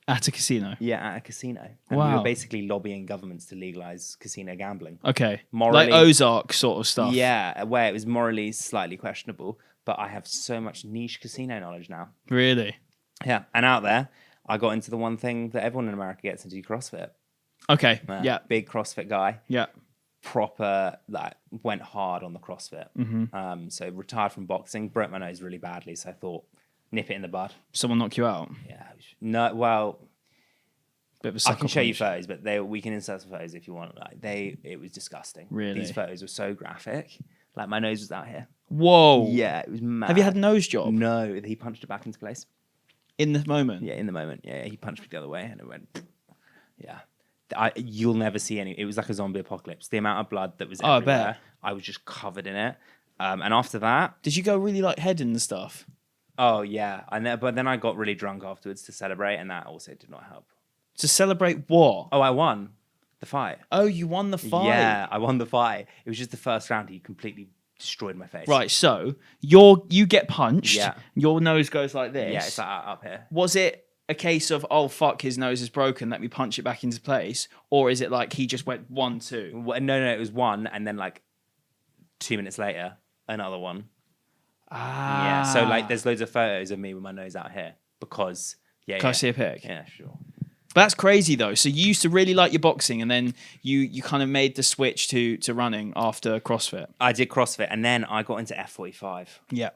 At a casino. Yeah, at a casino. And we Wow. were basically lobbying governments to legalize casino gambling. Okay. Morally, like Ozark sort of stuff. Yeah, where it was morally slightly questionable, but I have so much niche casino knowledge now. Really? Yeah, and out there, I got into the one thing that everyone in America gets into, CrossFit. Okay. Yeah. Big CrossFit guy. Yeah. Proper, like, went hard on the CrossFit. Mm-hmm. So retired from boxing, broke my nose really badly, so I thought, nip it in the bud. Someone knock you out? Yeah. No, well, bit of a I can show you punch. photos, but we can insert some photos if you want. Like, it was disgusting. Really? These photos were so graphic. Like, my nose was out here. Whoa. Yeah, it was mad. Have you had a nose job? No, he punched it back into place. In the moment? Yeah, in the moment. Yeah, he punched me the other way and it went, yeah. You'll never see any. It was like a zombie apocalypse. The amount of blood that was I everywhere, bet. I was just covered in it. And after that, Did you go really like heading and stuff? oh yeah, but then I got really drunk afterwards to celebrate, and that also did not help. To celebrate what? Oh, I won the fight. Oh, you won the fight. Yeah, I won the fight. It was just the first round. He completely destroyed my face. Right, so you get punched. Yeah. Your nose goes like this. Yeah, it's like up here. Was it a case of, oh fuck, his nose is broken, let me punch it back into place, or is it like he just went 1-2? No, it was one, and then like 2 minutes later, another one. Ah. Yeah. So like, there's loads of photos of me with my nose out here because Can I see a pic? Yeah, sure. That's crazy though. So you used to really like your boxing, and then you kind of made the switch to running after CrossFit. I did CrossFit, and then I got into F45. Yeah.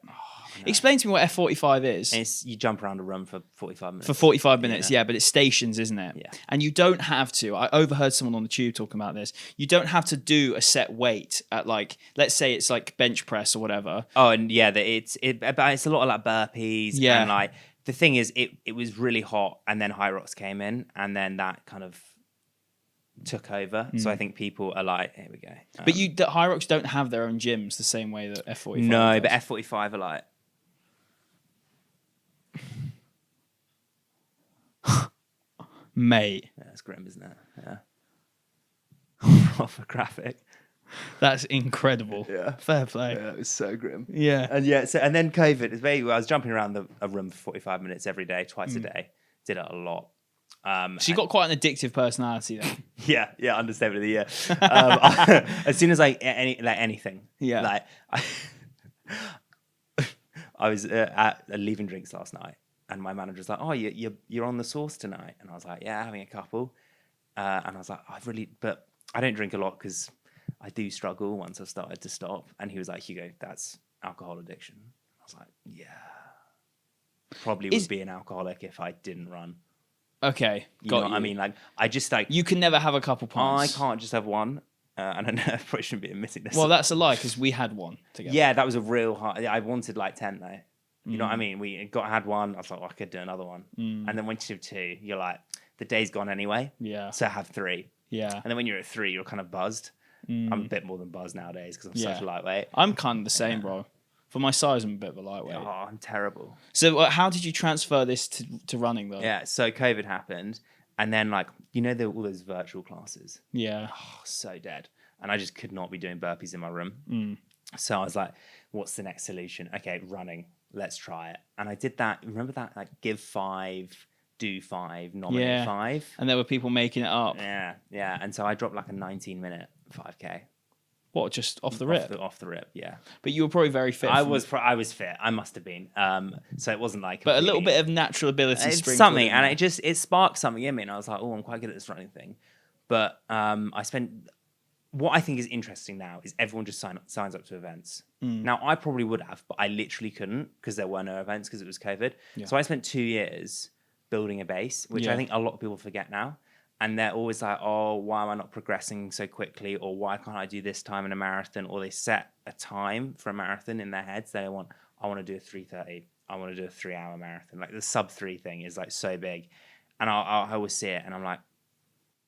Explain to me what F45 is. It's you jump around a room for 45 minutes. For 45 minutes, yeah, but it's stations, isn't it? Yeah. And you don't have to. I overheard someone on the tube talking about this. You don't have to do a set weight at, like, let's say it's like bench press or whatever. Oh, and yeah, it's a lot of like burpees. Yeah. And like the thing is, it was really hot, and then High Rocks came in, and then that kind of took over. So I think people are like, here we go. But the High Rocks don't have their own gyms the same way that F45 No, does. but F45 are like. Mate. Yeah, it's grim, isn't it? Yeah. Proper graphic. That's incredible. Yeah. Fair play. Yeah, it was so grim. Yeah. And then COVID. It's I was jumping around a room for 45 minutes every day, twice a day. Did it a lot. So you got quite an addictive personality then. Yeah, understatement of the year. As soon as anything, Yeah. like I was at leaving drinks last night, and my manager was like, "Oh, you're on the sauce tonight," and I was like, "Yeah, having a couple," and I was like, but I don't drink a lot because I do struggle once I've started to stop." And he was like, "Hugo, that's alcohol addiction." I was like, "Yeah, probably would be an alcoholic if I didn't run." Okay. You know what I mean? Like, I just like You can never have a couple I pints. can't just have one, and I know I probably shouldn't be admitting this. Well, that's a lie because we had one together. Yeah, that was a real hard. I wanted like 10 though. You know what I mean? We had one. I was like, I could do another one. And then once you have two, you're like, the day's gone anyway. Yeah. So have three. Yeah. And then when you're at three, you're kind of buzzed. I'm a bit more than buzzed nowadays because I'm such a lightweight. I'm kind of the same, bro. For my size, I'm a bit of a lightweight. Oh, I'm terrible. So how did you transfer this to running though? Yeah. So COVID happened, and then like all those virtual classes. Yeah. Oh, so dead. And I just could not be doing burpees in my room. So I was like, what's the next solution? Okay, running. Let's try it. And I did that. Remember that? Like, give 5, do 5, nominate 5. And there were people making it up. Yeah. And so I dropped like a 19-minute 5K. What, just off the rip? Off the rip, yeah. But you were probably very fit. I was fit. I must have been. So it wasn't like. But a little bit of natural ability. It's something, and it sparked something in me, and I was like, oh, I'm quite good at this running thing. But I spent. What I think is interesting now is everyone just signs up to events. Now, I probably would have, but I literally couldn't because there were no events because it was COVID. Yeah. So I spent 2 years building a base, which I think a lot of people forget now. And they're always like, oh, why am I not progressing so quickly? Or why can't I do this time in a marathon? Or they set a time for a marathon in their heads. I want to do a 3:30. I want to do a 3-hour marathon. Like the sub 3 thing is like so big. And I always see it and I'm like,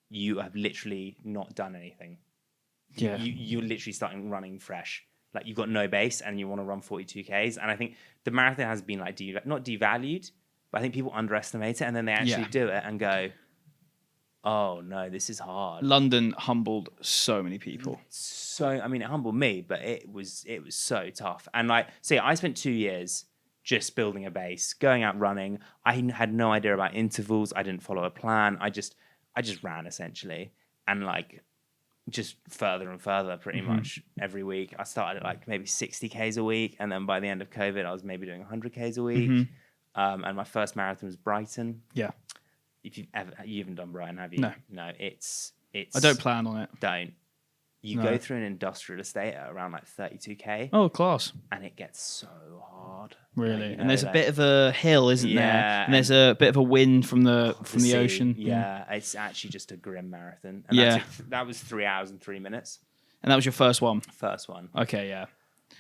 you have literally not done anything. Yeah. You're literally starting running fresh. like you've got no base and you want to run 42Ks. And I think the marathon has been like not devalued, but I think people underestimate it, and then they actually do it and go, oh no, this is hard. London humbled so many people. So I mean, it humbled me, but it was so tough. And like, see, I spent 2 years just building a base, going out running. I had no idea about intervals. I didn't follow a plan. I just ran essentially, and like just further and further pretty much every week. I started at like maybe 60Ks a week, and then by the end of COVID, I was maybe doing 100Ks a week. And my first marathon was Brighton. Yeah. If you haven't done Brighton, have you? No. It's. I don't plan on it. Don't. You go through an industrial estate at around like 32K. Oh, class. And it gets so hard. Really? And there's a bit of a hill, isn't there? And there's a bit of a wind from the sea, ocean. Yeah, it's actually just a grim marathon. And that was 3 hours and 3 minutes. And that was your first one? First one. Okay, yeah.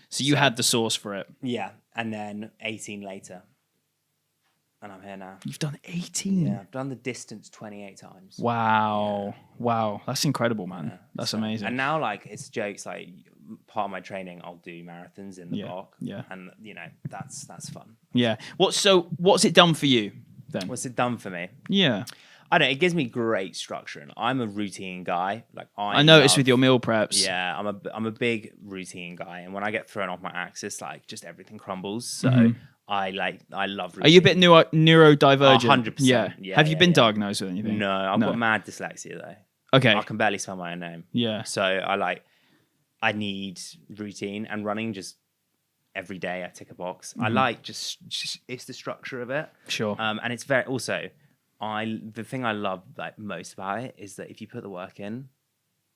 So you had the sauce for it. Yeah, and then 18 later. And I'm here now. You've done 18? Yeah, I've done the distance 28 times. Wow. Yeah. Wow. That's incredible, man. Yeah, that's amazing. And now, like, it's jokes. Like, part of my training, I'll do marathons in the block. Yeah. And, you know, that's fun. Yeah. What's it done for you, then? What's it done for me? Yeah. I don't know. It gives me great structure. And I'm a routine guy. Like I noticed with your meal preps. Yeah, I'm a big routine guy. And when I get thrown off my axis, like, just everything crumbles. So... I love routine. Are you a bit neurodivergent? 100%. Yeah. Have you been diagnosed with anything? No, I've got mad dyslexia though. Okay. I can barely spell my own name. Yeah. So I need routine, and running just every day I tick a box. I like just it's the structure of it. Sure. And it's very also the thing I love like most about it is that if you put the work in,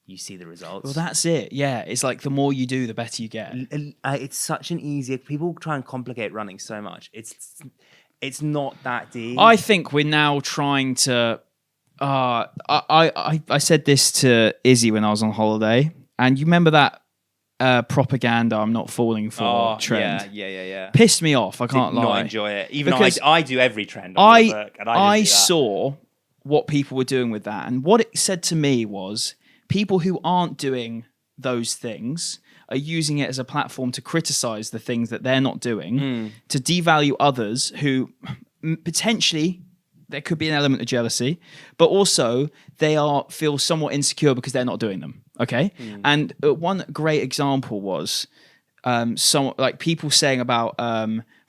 you see the results. Well, that's it. Yeah, it's like the more you do, the better you get. It's such an easy. People try and complicate running so much. It's not that deep. I think we're now trying to. I said this to Izzy when I was on holiday, and you remember that propaganda "I'm not falling for" trend? Yeah. Pissed me off. I can't lie. Not enjoy it. Even though I do every trend. On I book, and I saw what people were doing with that, and what it said to me was. People who aren't doing those things are using it as a platform to criticize the things that they're not doing, to devalue others who potentially there could be an element of jealousy, but also they feel somewhat insecure because they're not doing them. Okay. And one great example was some like people saying about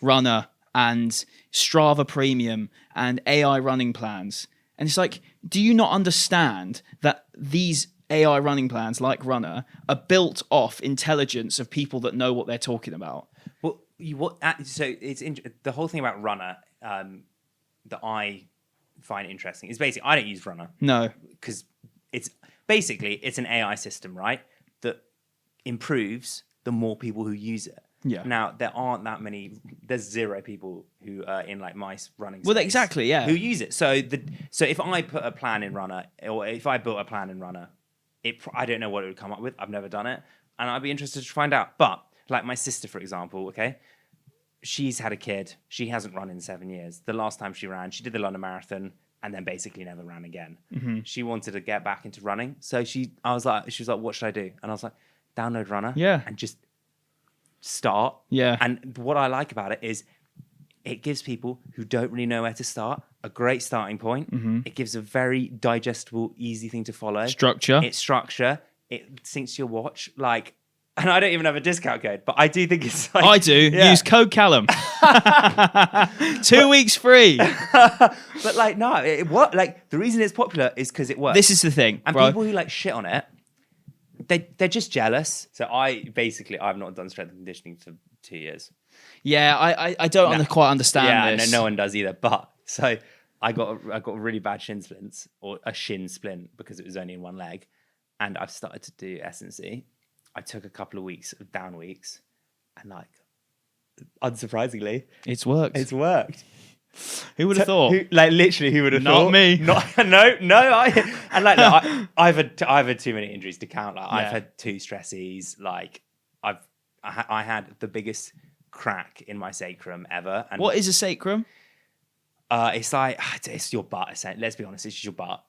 Runner and Strava Premium and AI running plans. And it's like, do you not understand that these AI running plans like Runner are built off intelligence of people that know what they're talking about? Well, so it's the whole thing about Runner that I find interesting is basically I don't use Runner. No, because it's an AI system, right? That improves the more people who use it. Yeah. Now there aren't that many. There's 0 people who are in like my running. Well, exactly. Yeah. Who use it? So if I put a plan in Runner, or if I built a plan in Runner, I don't know what it would come up with. I've never done it, and I'd be interested to find out. But like my sister, for example, okay, she's had a kid. She hasn't run in 7 years. The last time she ran, she did the London Marathon, and then basically never ran again. She wanted to get back into running, so she was like, what should I do? And I was like, download Runner, and just start. Yeah. And what I like about it is it gives people who don't really know where to start a great starting point. It gives a very digestible, easy thing to follow. Structure. It's structure. It syncs your watch. Like, and I don't even have a discount code, but I do think it's like... I do. Yeah. Use code Calum. 2 weeks free. But like, no, like the reason it's popular is because it works. This is the thing, and bro. People who like shit on it, they're just jealous. So I've not done strength and conditioning for 2 years. Yeah, I don't quite understand this. No one does either. But so I got really bad shin splints, or a shin splint, because it was only in one leg, and I've started to do S&C. I took a couple of weeks of down weeks, and like, unsurprisingly, it's worked. It's worked. Who would have thought? Who would have thought? Not me. No. I've had too many injuries to count. Like I've had 2 stresses. Like I had the biggest crack in my sacrum ever. And what is a sacrum? It's like it's your butt. Let's be honest, it's just your butt.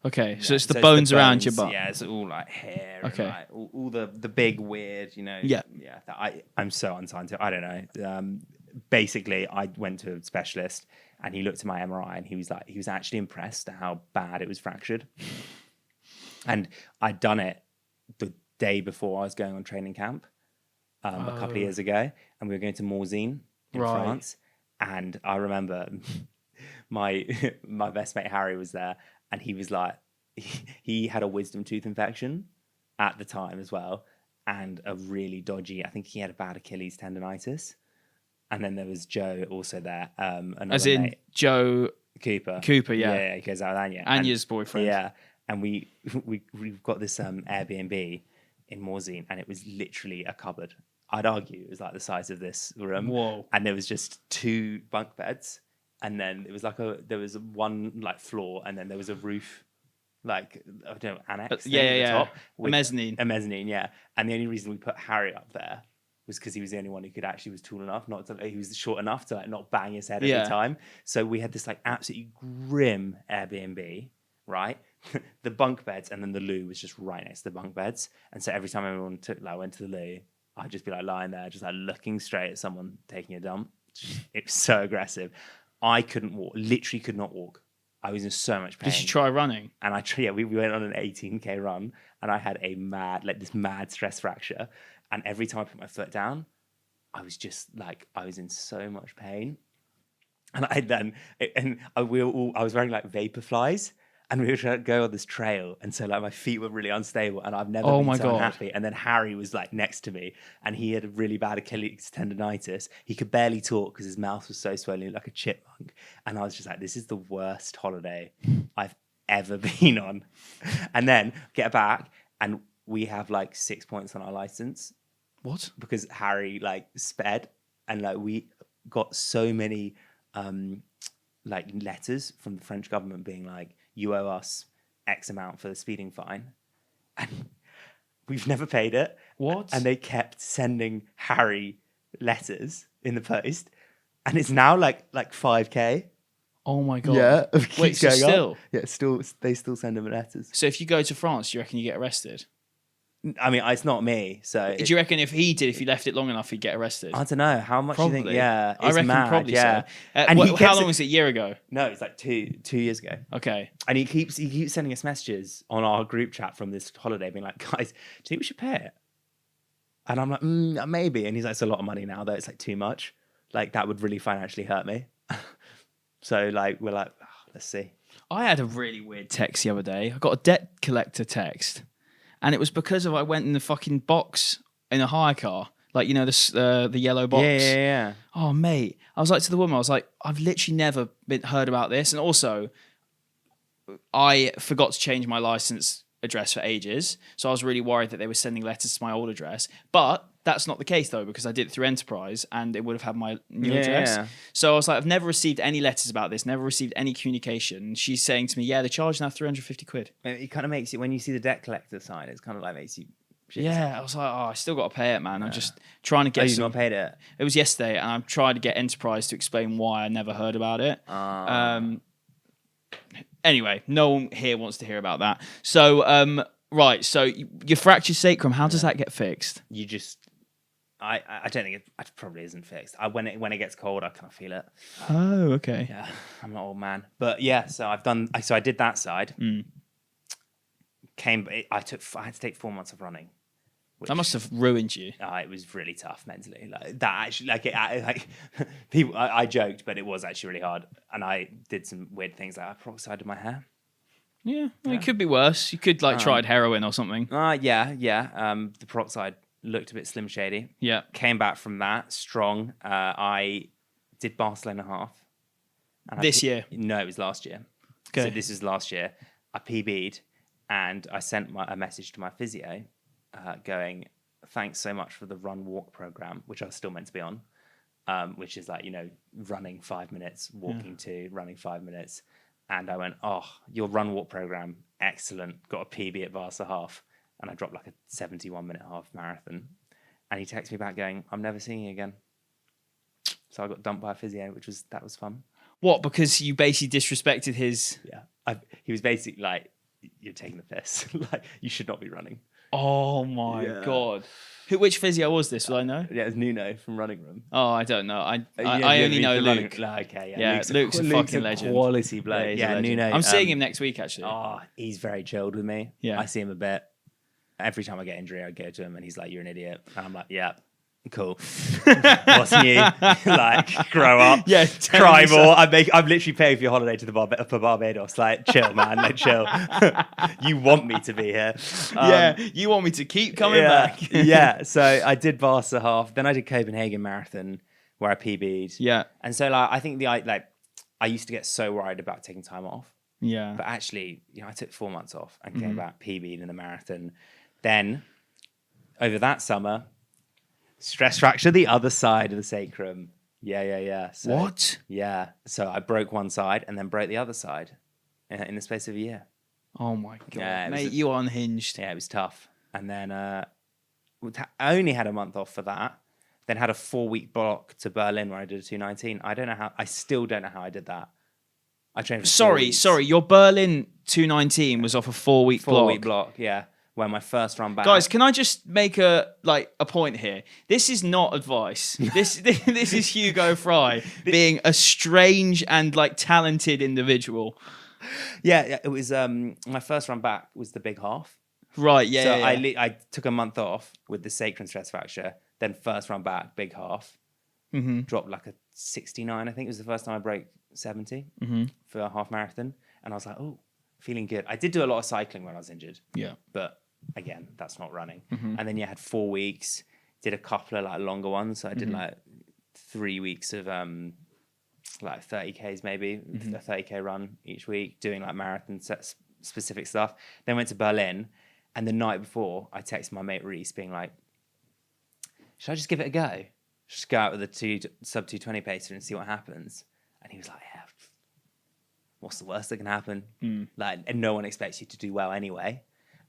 Okay, so it's the So bones around your butt. Yeah, it's all like hair. Okay. And like all the big weird, Yeah. Yeah. I'm so unscientific. I don't know. Basically, I went to a specialist and he looked at my MRI and he was actually impressed at how bad it was fractured. And I'd done it the day before I was going on training camp a couple of years ago, and we were going to Morzine in France. And I remember my best mate Harry was there, and he was like, he had a wisdom tooth infection at the time as well, and a really dodgy. I think he had a bad Achilles tendonitis. And then there was Joe also there. As in mate, Joe Cooper. Yeah. Yeah, he goes out with Anya. Anya's boyfriend. Yeah. And we've got this Airbnb in Morzine, and it was literally a cupboard. I'd argue it was like the size of this room. Whoa. And there was just 2 bunk beds, and then it was there was one like floor, and then there was a roof, like I don't know, annex. At the top a mezzanine. A mezzanine, yeah. And the only reason we put Harry up there was because he was the only one who was tall enough, he was short enough to like not bang his head every time. So we had this like absolutely grim Airbnb, right? The bunk beds, and then the loo was just right next to the bunk beds. And so every time everyone went to the loo, I'd just be like lying there, just like looking straight at someone taking a dump. It was so aggressive. I couldn't walk, literally could not walk. I was in so much pain. Did you try running? And we went on an 18K run, and I had this mad stress fracture. And every time I put my foot down, I was in so much pain. And I was wearing like vapor flies, and we were trying to go on this trail. And so like my feet were really unstable, and I've never been so unhappy. And then Harry was like next to me, and he had a really bad Achilles tendonitis. He could barely talk because his mouth was so swollen like a chipmunk. And I was just like, this is the worst holiday I've ever been on. And then get back, and we have like 6 points on our license. What? Because Harry like sped, and like we got so many like letters from the French government being like, you owe us X amount for the speeding fine, and we've never paid it. What? And they kept sending Harry letters in the post, and it's now like 5K. Oh my god! Yeah, wait, so still? Yeah, they still send him letters. So if you go to France, do you reckon you get arrested? I mean, it's not me. So do you reckon if he left it long enough, he'd get arrested? I don't know. How much do you think? Yeah, I reckon mad, probably yeah. so. How long was it? A year ago? No, it's like two years ago. Okay. And he keeps sending us messages on our group chat from this holiday, being like, "Guys, do you think we should pay it?" And I'm like, "Maybe." And he's like, "It's a lot of money now, though. It's like too much. Like that would really financially hurt me." So like we're like, let's see. I had a really weird text the other day. I got a debt collector text. And it was because I went in the fucking box in a hire car, like you know the yellow box. Yeah. Oh mate, I was like to the woman, I was like, I've literally never heard about this, and also, I forgot to change my license address for ages, so I was really worried that they were sending letters to my old address. But that's not the case though, because I did it through Enterprise, and it would have had my new address. Yeah. So I was like, I've never received any letters about this, never received any communication. And she's saying to me, yeah, the charge now £350. It kind of makes you, when you see the debt collector sign, it's kind of like makes you. Yeah, I was like, I still got to pay it, man. I'm just trying to get. You've not paid it? It was yesterday, and I'm trying to get Enterprise to explain why I never heard about it. Anyway, no one here wants to hear about that. So, right, so your fractured sacrum, how does that get fixed? You just. I don't think it probably isn't fixed. When it gets cold, I kind of feel it. Oh, okay. Yeah, I'm an old man, but yeah. So I did that side. I had to take 4 months of running. That must have ruined you. It was really tough mentally. Like that actually, people. I joked, but it was actually really hard. And I did some weird things. Like I peroxided my hair. Yeah, well, it could be worse. You could tried heroin or something. Yeah. The peroxide looked a bit slim shady. Yeah. Came back from that strong. I did Barcelona half. And this year? No, it was last year. Okay. So this is last year. I PB'd, and I sent a message to my physio going, thanks so much for the run walk program, which I was still meant to be on, which is like, running 5 minutes, walking 2, running 5 minutes. And I went, your run walk program, excellent. Got a PB at Barca half. And I dropped like a 71-minute half marathon. And he texted me back going, I'm never seeing you again. So I got dumped by a physio, that was fun. What, because you basically disrespected his... Yeah. He was basically like, you're taking the piss. Like, you should not be running. Oh my God. Which physio was this? Will I know? Yeah, it's Nuno from Running Room. Oh, I don't know. I only know Luke. Okay, Yeah, Luke's a fucking legend. Quality bloke. Yeah, Nuno. I'm seeing him next week, actually. Oh, he's very chilled with me. Yeah. I see him a bit. Every time I get injury, I go to him and he's like, "You're an idiot." And I'm like, "Yeah, cool. What's new? Like, grow up. Yeah, Cry more. I'm literally paying for your holiday to the Barbados. Like, chill, man. Like, chill. You want me to be here. You want me to keep coming back. Yeah. So I did Barca half. Then I did Copenhagen Marathon where I PB'd. Yeah. And so, like, I think I used to get so worried about taking time off. Yeah. But actually, I took 4 months off and came back, PB'd in the marathon. Then, over that summer, stress fracture the other side of the sacrum. Yeah. So, What? Yeah. So I broke one side and then broke the other side in the space of a year. Oh my God. Yeah, Mate, you are unhinged. Yeah, it was tough. And then I only had a month off for that. Then had a 4-week block to Berlin where I did a 2:19. I still don't know how I did that. I trained for 4 weeks. Sorry. Your Berlin 2:19 was off a 4-week block. 4-week block, yeah. Where my first run back. Guys, can I just make a point here? This is not advice. This is Hugo Fry being a strange and talented individual. Yeah, it was my first run back was the big half. Right, yeah. So yeah. I took a month off with the sacrum stress fracture, then first run back, big half. Dropped like a 69, I think it was the first time I broke 70 for a half marathon. And I was like, oh, feeling good. I did do a lot of cycling when I was injured. Yeah. But again, that's not running. And then I had 4 weeks, did a couple of longer ones. So I did 3 weeks of 30Ks maybe, a 30K run each week, doing marathon specific stuff. Then went to Berlin. And the night before, I texted my mate Reese being like, should I just give it a go? Just go out with a sub 220 pacer and see what happens. And he was like, yeah, what's the worst that can happen? And no one expects you to do well anyway.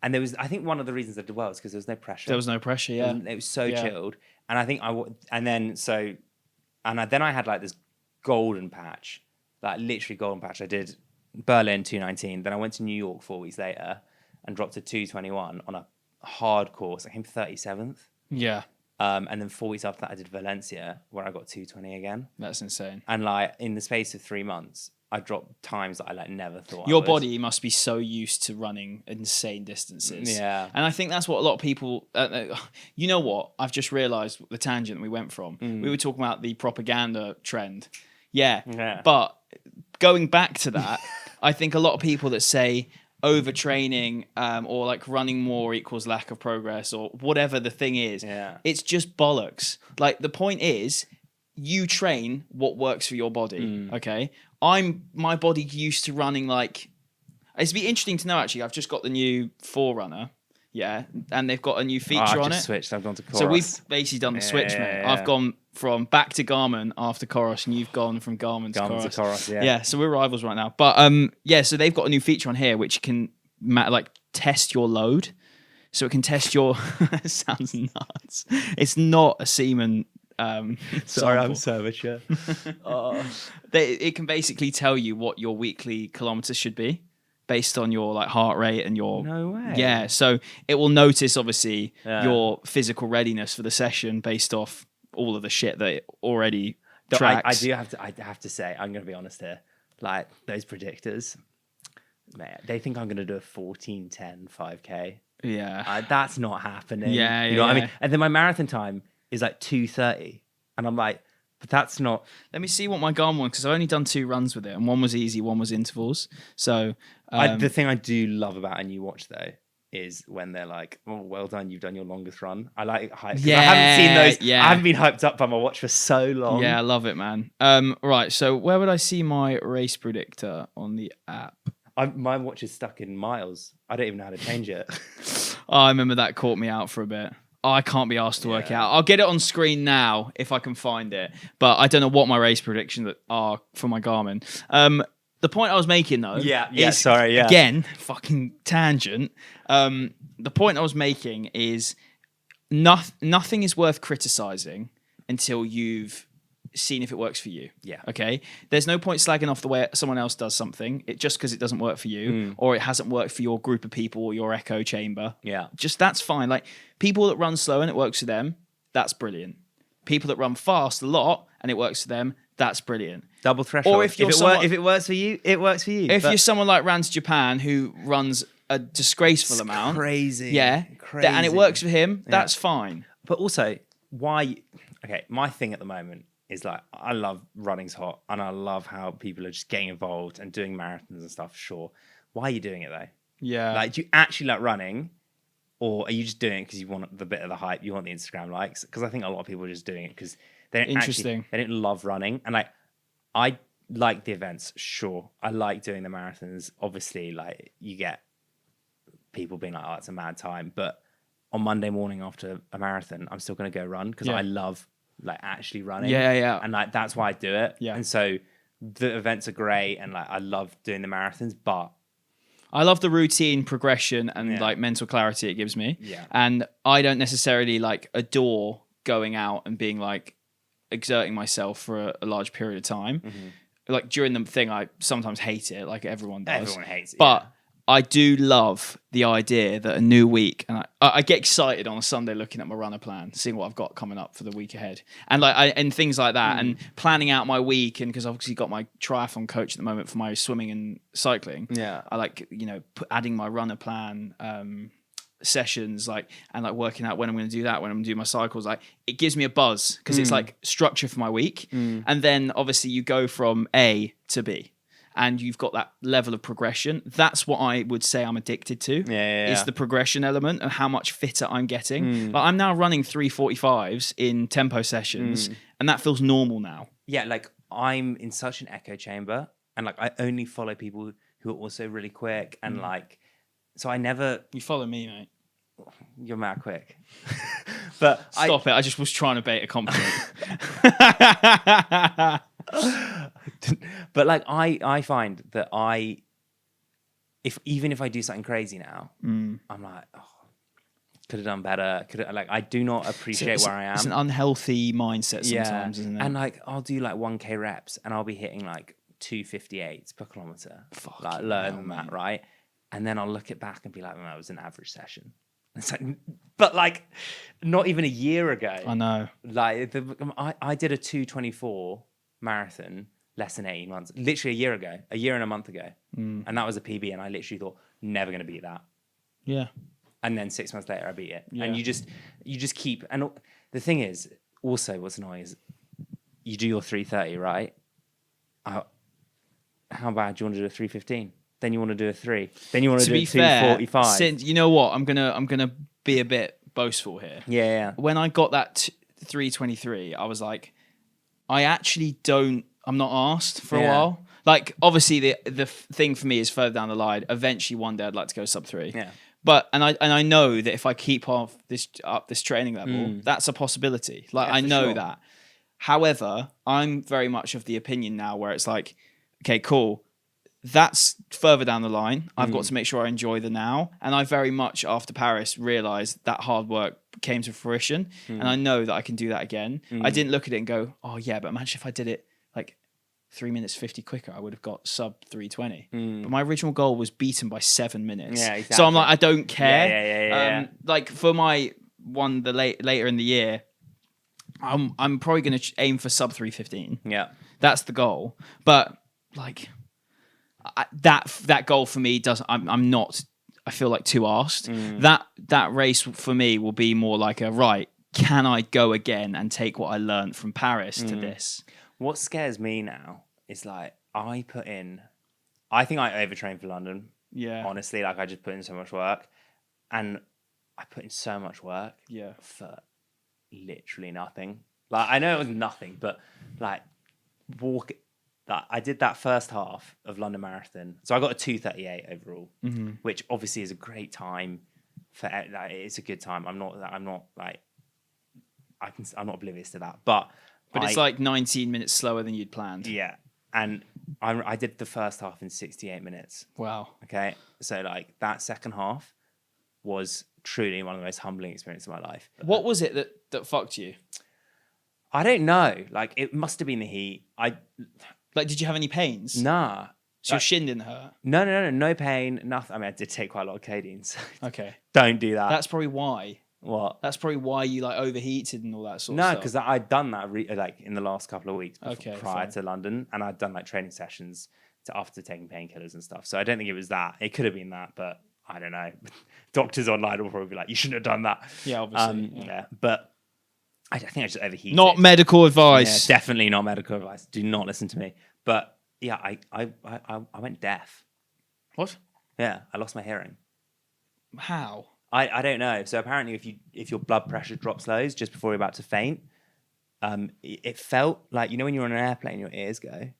And I think one of the reasons I did well is because there was no pressure. There was no pressure, yeah. It was so chilled. And I think then I had this golden patch, literally golden patch. I did Berlin 2:19. Then I went to New York 4 weeks later and dropped to 2:21 on a hard course. I came 37th. Yeah. And then 4 weeks after that, I did Valencia, where I got 2:20 again. That's insane. And in the space of 3 months, I dropped times that I never thought. Your body must be so used to running insane distances. Yeah. And I think that's what a lot of people. You know what? I've just realised the tangent we went from. We were talking about the propaganda trend. Yeah. But going back to that, I think a lot of people that say overtraining or running more equals lack of progress or whatever the thing is, it's just bollocks. The point is, you train what works for your body. Okay, my body used to running it'd be interesting to know actually. I've just got the new Forerunner, and they've got a new feature on it. Switched. I've gone to Coros. So we've basically done the switch, mate. I've gone from back to Garmin after Coros, and you've gone from Garmin to Coros. Yeah, so we're rivals right now. But so they've got a new feature on here which can test your load. So it can test your. It sounds nuts. It's not a semen. Sorry, I'm so mature. It can basically tell you what your weekly kilometers should be based on your heart rate and your. No way. Yeah, so it will notice obviously your physical readiness for the session based off all of the shit that it already tracks. I have to say, I'm going to be honest here. Those predictors, man, they think I'm going to do a 14:10 5K. Yeah, that's not happening. Yeah, you know what I mean. And then my marathon time is 2:30, and I'm like, but that's not. Let me see what my Garmin was, because I've only done 2 runs with it, and one was easy, one was intervals. So the thing I do love about a new watch though is when they're like, "Oh, well done, you've done your longest run." I like hype. Yeah, I haven't seen those. Yeah. I haven't been hyped up by my watch for so long. Yeah, I love it, man. Right, so where would I see my race predictor on the app? My watch is stuck in miles. I don't even know how to change it. I remember that caught me out for a bit. I can't be asked to work out. I'll get it on screen now if I can find it, but I don't know what my race predictions are for my Garmin. The point I was making though, again, fucking tangent. The point I was making is nothing is worth criticizing until you've seen if it works for you. Yeah. Okay. There's no point slagging off the way someone else does something just because it doesn't work for you or it hasn't worked for your group of people or your echo chamber. Yeah. Just that's fine. Like people that run slow and it works for them, that's brilliant. People that run fast a lot and it works for them, that's brilliant. Double threshold. Or if it works for you, it works for you. If you're someone like Ran to Japan who runs a disgraceful amount, crazy, and it works for him, that's fine. But also, why? Okay, my thing at the moment is like I love running's hot, and I love how people are just getting involved and doing marathons and stuff. Sure, why are you doing it though? Yeah, like do you actually like running, or are you just doing it because you want the bit of the hype, you want the Instagram likes? Because I think a lot of people are just doing it because they don't love running, and like I like the events. Sure, I like doing the marathons. Obviously, like you get people being like, "Oh, it's a mad time," but on Monday morning after a marathon, I'm still going to go run because I love like actually running. Yeah. And like, that's why I do it. Yeah. And so the events are great. And like, I love doing the marathons, but I love the routine progression and like mental clarity it gives me. Yeah. And I don't necessarily like adore going out and being like exerting myself for a large period of time. Like during the thing, I sometimes hate it like everyone does. Everyone hates it. But I do love the idea that a new week, and I get excited on a Sunday looking at my runner plan, seeing what I've got coming up for the week ahead, and and things like that, and planning out my week. And because I've obviously got my triathlon coach at the moment for my swimming and cycling, I like adding my runner plan sessions, like and like working out when I'm going to do that, when I'm going to do my cycles. Like it gives me a buzz because it's like structure for my week, and then obviously you go from A to B. And you've got that level of progression. That's what I would say I'm addicted to. Is the progression element and how much fitter I'm getting. Like I'm now running 3:45s in tempo sessions, and that feels normal now. Yeah, like I'm in such an echo chamber, and like I only follow people who are also really quick, and like, so I never. You follow me, mate. You're mad quick. But Stop it! I just was trying to bait a compliment. But like I find that even if I do something crazy now, I'm like, oh, could have done better. I do not appreciate where I am. It's an unhealthy mindset sometimes, isn't it? And like I'll do like 1K reps and I'll be hitting like 2:58 per kilometer, like lower than that, right? And then I'll look it back and be like, well, that was an average session. It's like, but like, not even a year ago. I know. Like I did a 2:24 marathon less than 18 months, literally a year and a month ago, and that was a PB, and I literally thought never going to beat that. Yeah. And then 6 months later, I beat it, and you just keep. And the thing is, also, what's annoying is, you do your 3:30, right? How bad do you want to do a 3:15? Then you want to do a 3. Then you want to do a 2:45. Since you know what, I'm gonna be a bit boastful here. Yeah. When I got that 3:23, I was like, I'm not asked for a while. Like obviously the thing for me is further down the line. Eventually, one day I'd like to go sub 3. Yeah. But I know that if I keep up this training level, that's a possibility. Like I know that. However, I'm very much of the opinion now where it's like, okay, cool. That's further down the line. I've got to make sure I enjoy the now. And I very much, after Paris, realised that hard work came to fruition. And I know that I can do that again. I didn't look at it and go, oh yeah, but imagine if I did it like 3 minutes 50 quicker, I would have got sub 3:20. But my original goal was beaten by 7 minutes. Yeah, exactly. So I'm like, I don't care. Yeah. Like for my one later in the year, I'm probably going to aim for sub 3:15. Yeah. That's the goal. But like... that goal for me I'm not, I feel like, too asked. That race for me will be more like can I go again and take what I learned from Paris to this? What scares me now is like I think I overtrained for London. Yeah. Honestly, like I just put in so much work, and I put in so much work for literally nothing. Like I know it was nothing, but like I did that first half of London Marathon, so I got a 2:38 overall, which obviously is a great time. It's a good time. I'm not like I'm not oblivious to that, but it's like 19 minutes slower than you'd planned. Yeah, and I did the first half in 68 minutes. Wow. Okay, so like that second half was truly one of the most humbling experiences of my life. What was it that fucked you? I don't know. Like, it must have been the heat. Like, did you have any pains? Nah. So your shin didn't hurt? No pain, nothing. I mean, I did take quite a lot of codeine. So Okay. don't do that. That's probably why. What? That's probably why you like overheated and all that sort of No, stuff. because I'd done that like in the last couple of weeks prior fine. to London, and I'd done like training sessions after taking painkillers and stuff. So I don't think it was that. It could have been that, but I don't know. Doctors online will probably be like, you shouldn't have done that. Yeah, obviously. Yeah, but I think I just overheated. Not medical advice. Yeah, definitely not medical advice. Do not listen to me. But yeah, I went deaf. What? Yeah, I lost my hearing. How? I don't know. So apparently, if your blood pressure drops lows just before you're about to faint, it felt like, you know, when you're on an airplane, your ears go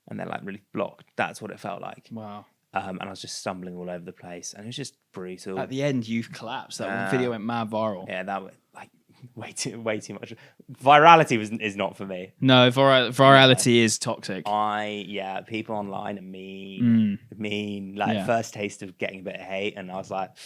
and they're like really blocked. That's what it felt like. Wow. And I was just stumbling all over the place, and it was just brutal. At the end, you collapsed. That video went mad viral. Yeah, that was like way too much. Virality is not for me. No, virality is toxic. People online are mean. Like first taste of getting a bit of hate, and I was like,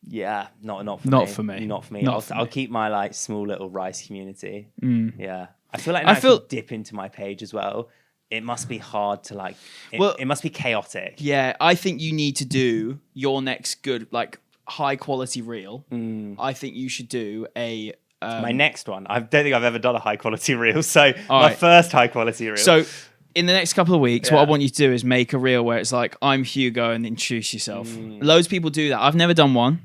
yeah, not for me. I'll keep my like small little rice community. Yeah, I feel like I dip into my page as well. It must be hard to like. It must be chaotic. Yeah, I think you need to do your next good like high quality reel. I think you should do a. My next one. I don't think I've ever done a high quality reel. So my first high quality reel. So in the next couple of weeks, what I want you to do is make a reel where it's like, I'm Hugo, and introduce yourself. Loads of people do that. I've never done one.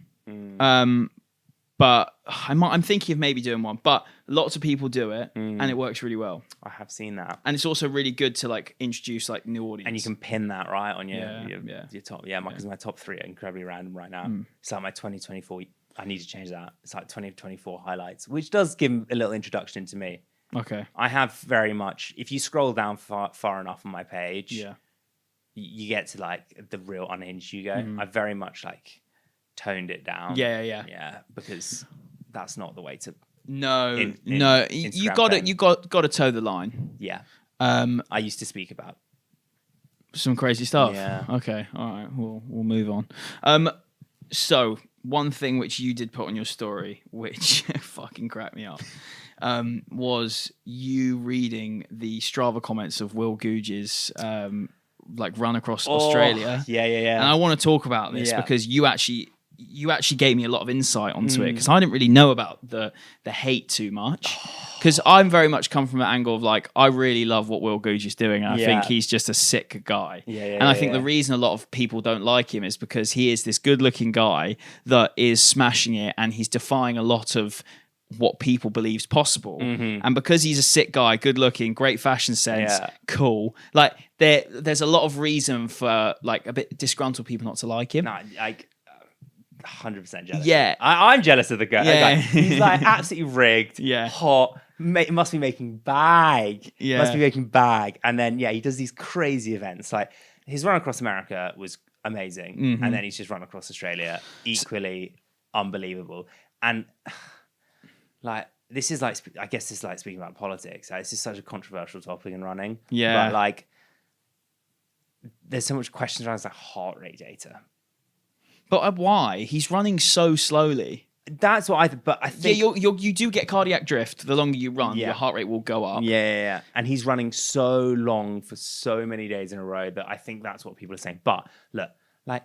But I'm thinking of maybe doing one. But lots of people do it, and it works really well. I have seen that, and it's also really good to like introduce like new audience. And you can pin that right on your top. Yeah, because my top 3 are incredibly random right now. It's like my 2024. I need to change that. It's like 2024 highlights, which does give a little introduction to me. Okay. I have very much. If you scroll down far enough on my page, you get to like the real unhinged Hugo. I very much like toned it down. Yeah. Because that's not the way to. No. You got to toe the line. Yeah. I used to speak about some crazy stuff. Yeah. Okay. All right. We'll move on. So one thing which you did put on your story, which fucking cracked me up, was you reading the Strava comments of Will Googe's like run across Australia. Yeah. And I want to talk about this because you actually gave me a lot of insight onto it, because I didn't really know about the hate too much. Because I'm very much come from an angle of like, I really love what Will Googe is doing. And I think he's just a sick guy. And I think the reason a lot of people don't like him is because he is this good looking guy that is smashing it, and he's defying a lot of what people believe's possible. And because he's a sick guy, good looking, great fashion sense, cool. Like there's a lot of reason for like a bit disgruntled people not to like him. No, like 100% jealous. Yeah. I'm jealous of the guy. Yeah. He's like absolutely rigged, hot, must be making bag. Yeah. Must be making bag. And then, he does these crazy events. Like his run across America was amazing. And then he's just run across Australia, equally unbelievable. And like, this is like, I guess this is like speaking about politics. Like, this is such a controversial topic in running. Yeah. But like, there's so much questions around like heart rate data. But why? He's running so slowly. That's what I think. Yeah, you do get cardiac drift. The longer you run, your heart rate will go up. Yeah. And he's running so long for so many days in a row that I think that's what people are saying. But look, like,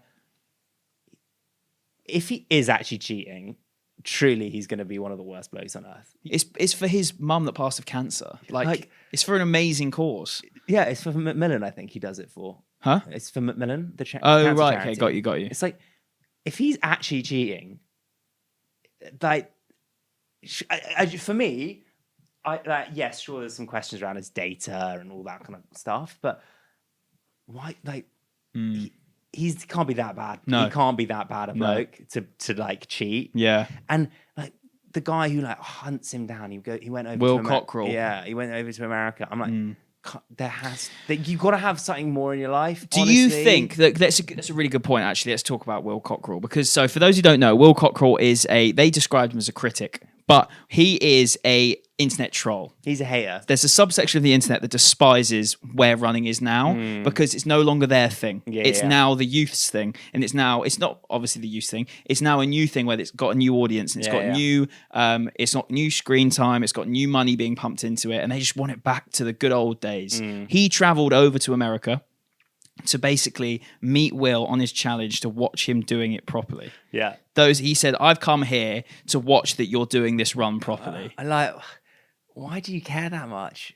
if he is actually cheating, truly he's going to be one of the worst blokes on earth. It's for his mum that passed of cancer. Like it's for an amazing cause. Yeah, it's for Macmillan, I think he does it for. Huh? It's for Macmillan, the cancer right. charity. Okay, got you. It's like, if he's actually cheating, like, for me, yes, sure, there's some questions around his data and all that kind of stuff, but why, like, he can't be that bad. No. He can't be that bad a bloke to like cheat. Yeah. And like the guy who like hunts him down, he went over Will to Cockrell. Yeah, he went over to America. I'm like, you've got to have something more in your life. Do you think that's a really good point? Actually, let's talk about Will Cockrell, because for those who don't know, Will Cockrell is they described him as a critic But he is a internet troll. He's a hater. There's a subsection of the internet that despises where running is now because it's no longer their thing. It's now the youth's thing, and it's not obviously the youth thing. It's now a new thing where it's got a new audience and it's got new. It's not new screen time. It's got new money being pumped into it, and they just want it back to the good old days. He travelled over to America to basically meet Will on his challenge to watch him doing it properly. Yeah. He said, I've come here to watch that you're doing this run properly. Why do you care that much?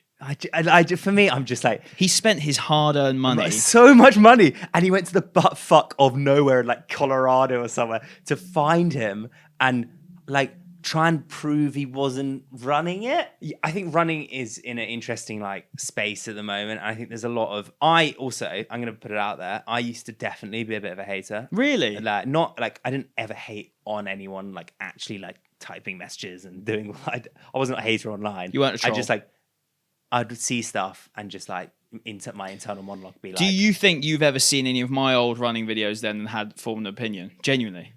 For me, I'm just like... He spent his hard-earned money. So much money. And he went to the butt fuck of nowhere in like Colorado or somewhere to find him and like try and prove he wasn't running it. I think running is in an interesting like space at the moment. I think there's a lot of... I'm going to put it out there. I used to definitely be a bit of a hater. Really? Like, not like I didn't ever hate on anyone like actually like typing messages and doing... I wasn't a hater online. You weren't a troll. I just like... I'd see stuff and just like my internal monologue be like... Do you think you've ever seen any of my old running videos then and had formed an opinion? Genuinely?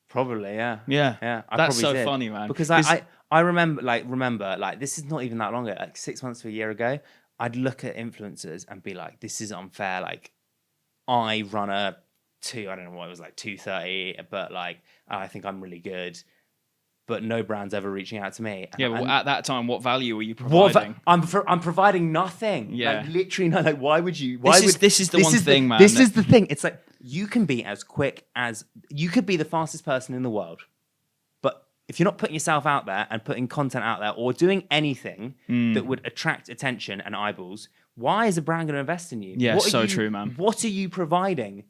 Probably, yeah. Yeah. That's so funny, man. Because I remember like this is not even that long ago, like 6 months to a year ago, I'd look at influencers and be like, this is unfair. Like I run I don't know what it was, like 2:30, but like I think I'm really good. But no brand's ever reaching out to me. Yeah, well, at that time, what value were you providing? I'm providing nothing. Yeah, like literally not. Like, why would you? This is the thing, man. This is the thing. It's like you can be as quick as you could be the fastest person in the world, but if you're not putting yourself out there and putting content out there or doing anything that would attract attention and eyeballs, why is a brand going to invest in you? Yeah, true, man. What are you providing?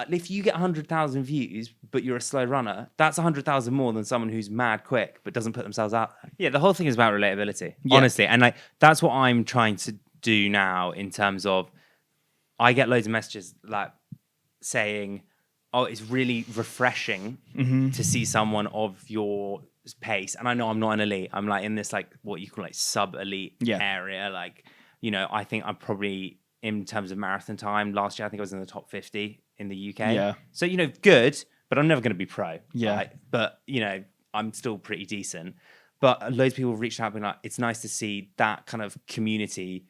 If you get 100,000 views, but you're a slow runner, that's 100,000 more than someone who's mad quick but doesn't put themselves out there. Yeah, the whole thing is about relatability, honestly. And like that's what I'm trying to do now in terms of I get loads of messages like saying, oh, it's really refreshing to see someone of your pace. And I know I'm not an elite. I'm like in this like what you call like sub-elite area. Like, you know, I think I'm probably in terms of marathon time last year, I think I was in the top 50 in the UK. Yeah. So, you know, good, but I'm never going to be pro. Yeah. Right? But, you know, I'm still pretty decent. But loads of people have reached out and been like, it's nice to see that kind of community.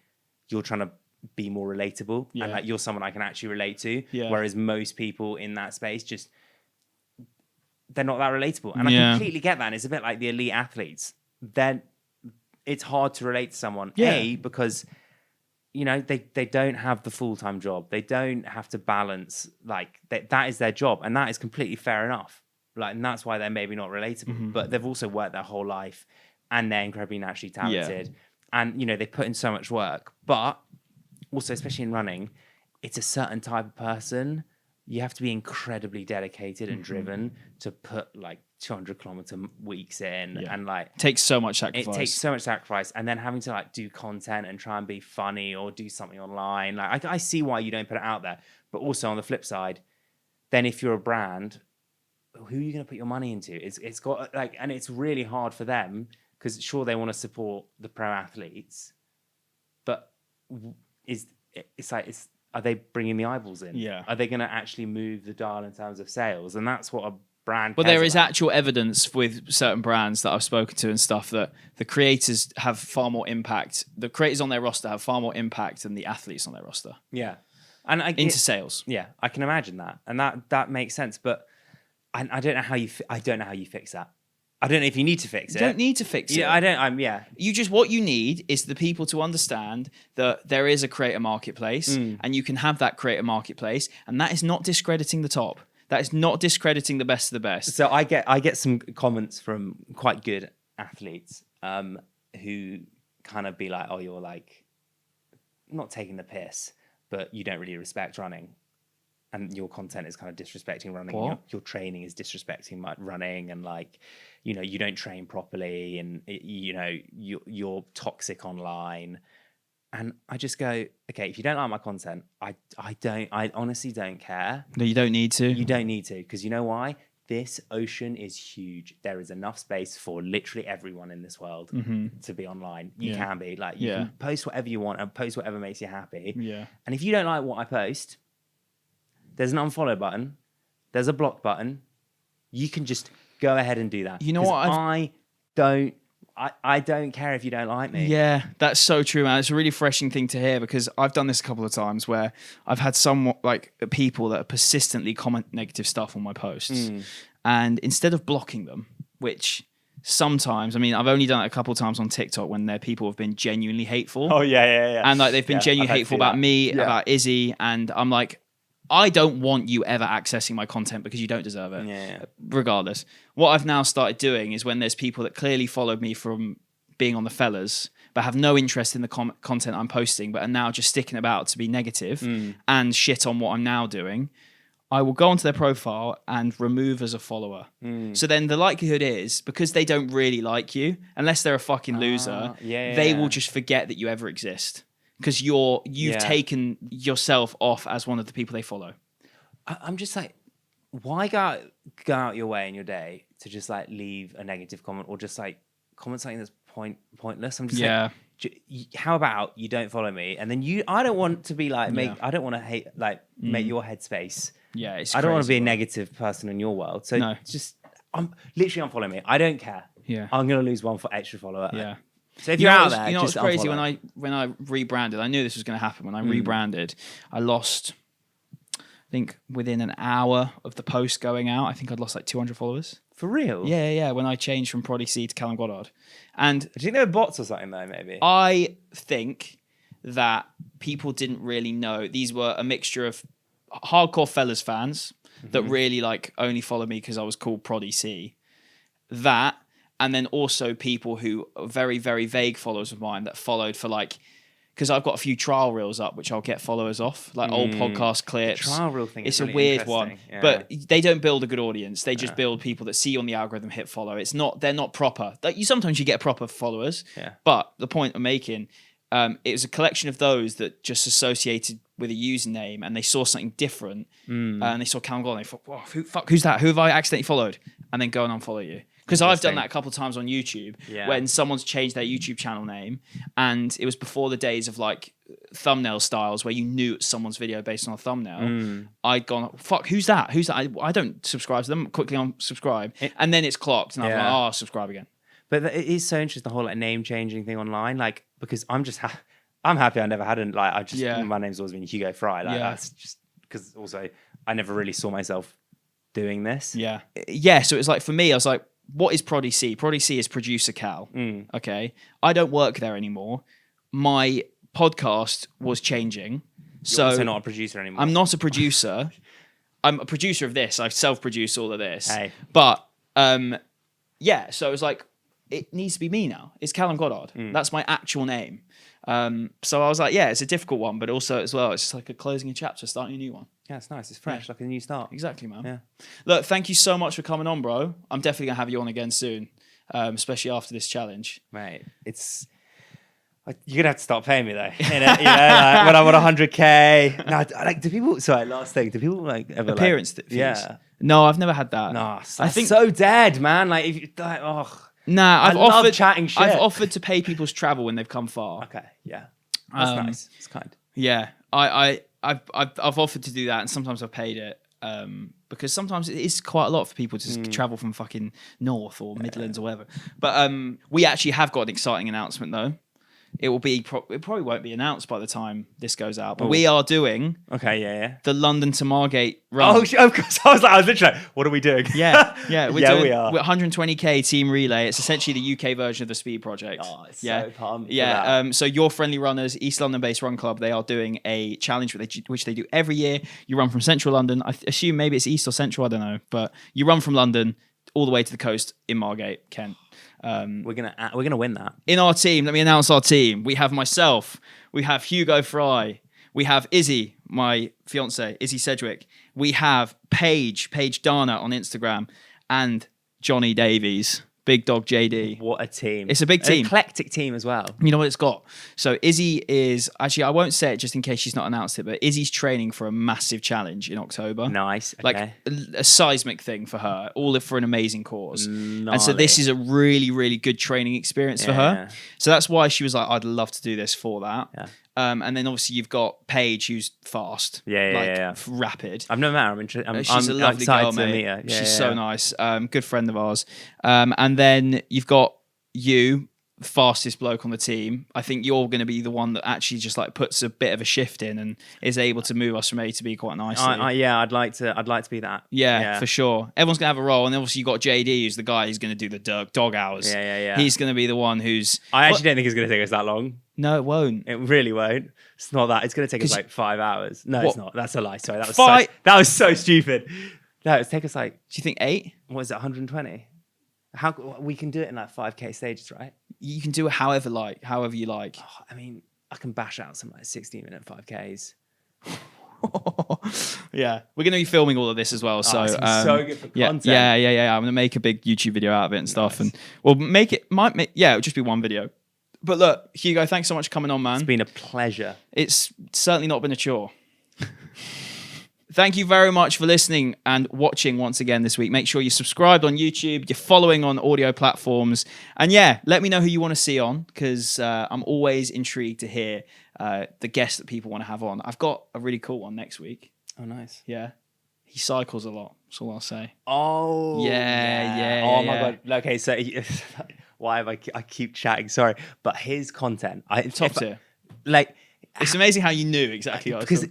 You're trying to be more relatable and like you're someone I can actually relate to. Yeah. Whereas most people in that space just, they're not that relatable. And I completely get that. And it's a bit like the elite athletes. Then it's hard to relate to someone. Yeah. Because... you know, they don't have the full-time job. They don't have to balance, like, that is their job. And that is completely fair enough. Like, and that's why they're maybe not relatable. But they've also worked their whole life and they're incredibly naturally talented. Yeah. And, you know, they put in so much work. But also, especially in running, it's a certain type of person. You have to be incredibly dedicated and driven to put, like, 200-kilometer weeks in and like takes so much sacrifice. It takes so much sacrifice, and then having to like do content and try and be funny or do something online. Like I see why you don't put it out there, but also on the flip side, then if you're a brand, who are you going to put your money into? It's got like, and it's really hard for them because sure they want to support the pro athletes, but are they bringing the eyeballs in? Yeah, are they going to actually move the dial in terms of sales? And that's what a brand. Well, there is actual evidence with certain brands that I've spoken to and stuff that the creators have far more impact. The creators on their roster have far more impact than the athletes on their roster. Yeah, and into sales. Yeah, I can imagine that, and that makes sense. But I don't know how you. I don't know how you fix that. I don't know if you need to fix it. You don't need to fix it. Yeah, I don't. You just what you need is the people to understand that there is a creator marketplace, and you can have that creator marketplace, and that is not discrediting the top. That is not discrediting the best of the best. So I get some comments from quite good athletes who kind of be like, oh, you're like not taking the piss, but you don't really respect running. And your content is kind of disrespecting running. Your training is disrespecting running, and like, you know, you don't train properly, and you know, you're toxic online. And I just go, okay, if you don't like my content, I honestly don't care. No, you don't need to. You don't need to, because you know why? This ocean is huge. There is enough space for literally everyone in this world to be online. You can be like, you can post whatever you want and post whatever makes you happy. Yeah. And if you don't like what I post, there's an unfollow button. There's a block button. You can just go ahead and do that. You know what? I don't care if you don't like me. Yeah, that's so true, man. It's a really refreshing thing to hear because I've done this a couple of times where I've had some like people that persistently comment negative stuff on my posts, and instead of blocking them, which sometimes, I mean, I've only done it a couple of times on TikTok when there people have been genuinely hateful. Oh yeah. And like they've been genuinely hateful about me, about Izzy, and I'm like, I don't want you ever accessing my content because you don't deserve it. Yeah. Regardless. What I've now started doing is when there's people that clearly followed me from being on the fellas, but have no interest in the content I'm posting, but are now just sticking about to be negative and shit on what I'm now doing, I will go onto their profile and remove as a follower. So then the likelihood is, because they don't really like you, unless they're a fucking loser, they will just forget that you ever exist. Because you've taken yourself off as one of the people they follow. I'm just like, why go out your way in your day to just like leave a negative comment or just like comment something that's pointless? I'm just like, how about you don't follow me and then I don't want to be like I don't want to hate like make your headspace. Yeah, it's I don't want to be a crazy, negative person in your world. So just literally unfollow me. I don't care. Yeah, I'm gonna lose one extra follower. Yeah. So if you're out there, you know just what's crazy unfollow. when I rebranded, I knew this was going to happen. When I rebranded, I lost, I think within an hour of the post going out, I think I'd lost like 200 followers. For real? Yeah. When I changed from Proddy C to Calum Goddard, and do you think there were bots or something though? Maybe I think that people didn't really know. These were a mixture of hardcore fellas fans that really like only follow me because I was called Proddy C. That. And then also people who are very, very vague followers of mine that followed for like, because I've got a few trial reels up, which I'll get followers off, like old podcast clips. The trial reel thing it's is really a weird one, but they don't build a good audience. They just build people that see you on the algorithm, hit follow. They're not proper. Like sometimes you get proper followers, but the point I'm making, it was a collection of those that just associated with a username and they saw something different, and they saw Calum Goddard and they thought, "Whoa, who's that? Who have I accidentally followed?" And then go and unfollow you. Because I've done that a couple of times on YouTube when someone's changed their YouTube channel name, and it was before the days of like thumbnail styles where you knew it's someone's video based on a thumbnail. I'd gone, "Fuck, who's that? Who's that?" I don't subscribe to them. Quickly unsubscribe, and then it's clocked, and I'm like, "Oh, subscribe again." But it is so interesting, the whole like name changing thing online. Like because I'm just I'm happy I never had my name's always been Hugo Fry. Like that's just because also I never really saw myself doing this. Yeah. So it's like for me, I was like, what is Proddy C? Proddy C is producer Cal. Okay. I don't work there anymore. My podcast was changing. You're also not a producer anymore. I'm not a producer. I'm a producer of this. I self-produce all of this. Hey. But so it was like, it needs to be me now. It's Calum Goddard. That's my actual name. So I was like, it's a difficult one, but also as well, it's just like closing a chapter, starting a new one. Yeah, it's nice. It's fresh, like a new start. Exactly, man. Yeah. Look, thank you so much for coming on, bro. I'm definitely gonna have you on again soon, especially after this challenge. Mate, you're gonna have to start paying me though. You know, like when I'm on 100K. No, like, do people? Sorry, last thing. Do people like ever appearance fees? Yeah. No, I've never had that. No, I think so dead, man. Like if you like, Nah, I love chatting shit. I've offered to pay people's travel when they've come far. Okay, yeah, that's nice. It's kind. Yeah, I've offered to do that, and sometimes I've paid it because sometimes it is quite a lot for people to travel from fucking North or Midlands or whatever. But we actually have got an exciting announcement though. It will be. It probably won't be announced by the time this goes out. But we are doing. Okay, yeah. The London to Margate run. Oh, of course. I was literally like, what are we doing? Yeah. We are. We're 120K team relay. It's essentially the UK version of the Speed Project. Oh, it's so pumped. Yeah. So Your Friendly Runners, East London-based run club, they are doing a challenge which they do every year. You run from Central London. I assume maybe it's East or Central. I don't know, but you run from London all the way to the coast in Margate, Kent. We're gonna win that. In our team, let me announce our team. We have myself, we have Hugo Fry, we have Izzy, my fiance, Izzy Sedgwick. We have Paige Dana on Instagram, and Johnny Davies, Big Dog JD. What a team. It's a big team. An eclectic team as well. You know what it's got? So Izzy is, actually I won't say it just in case she's not announced it, but Izzy's training for a massive challenge in October. Nice. Okay. Like a seismic thing for her, all for an amazing cause. And so this is a really, really good training experience for her. So that's why she was like, I'd love to do this for that. And then obviously you've got Paige, who's fast, rapid. I've never met her. She's a lovely excited girl, to mate. meet her. She's so nice. Good friend of ours. And then you've got you, fastest bloke on the team. I think you're going to be the one that actually just like puts a bit of a shift in and is able to move us from A to B quite nicely. I'd like to be that. Yeah, for sure. Everyone's gonna have a role, and obviously you got JD, who's the guy who's gonna do the dog hours. Yeah. He's gonna be the one who's. I actually don't think it's gonna take us that long. No, it won't. It really won't. It's not that. It's gonna take us like 5 hours. No, it's not. That's a lie. Sorry, that was so stupid. No, it's take us like. Do you think 8? What is it? 120. How we can do it in like 5K stages, right? You can do it however you like. Oh, I mean, I can bash out some like 16-minute 5Ks. Yeah, we're going to be filming all of this as well. So it's gonna be so good for content. Yeah. I'm going to make a big YouTube video out of it and stuff, and we'll it'll just be one video. But look, Hugo, thanks so much for coming on, man. It's been a pleasure. It's certainly not been a chore. Thank you very much for listening and watching once again this week. Make sure you're subscribed on YouTube, you're following on audio platforms. And yeah, let me know who you want to see on, because I'm always intrigued to hear the guests that people want to have on. I've got a really cool one next week. Oh, nice. Yeah. He cycles a lot. That's all I'll say. Oh. Yeah. Oh, my God. Okay, so why have I keep chatting? Sorry. But his content. Top tier. It's amazing how you knew exactly what I was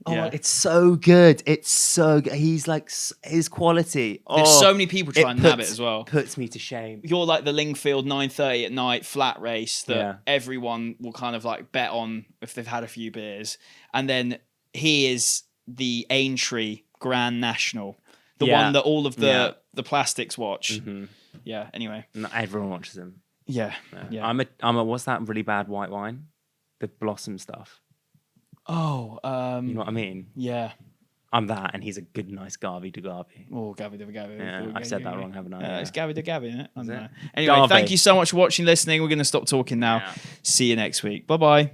it's so good. It's so good. He's like his quality. There's so many people trying to nab it as well. Puts me to shame. You're like the Lingfield 9:30 at night flat race that everyone will kind of like bet on if they've had a few beers, and then he is the Aintree Grand National, the one that all of the plastics watch. Mm-hmm. Yeah. Anyway, not everyone watches him. Yeah. I'm a what's that really bad white wine? The Blossom stuff. Oh, you know what I mean? Yeah. I'm that, and he's a good, nice Garvey to Garvey. Oh, Garvey to Garvey. Yeah, I've said that wrong, haven't I? It's Garvey to Garvey, isn't it? I don't know. Anyway, thank you so much for watching, listening. We're going to stop talking now. See you next week. Bye-bye.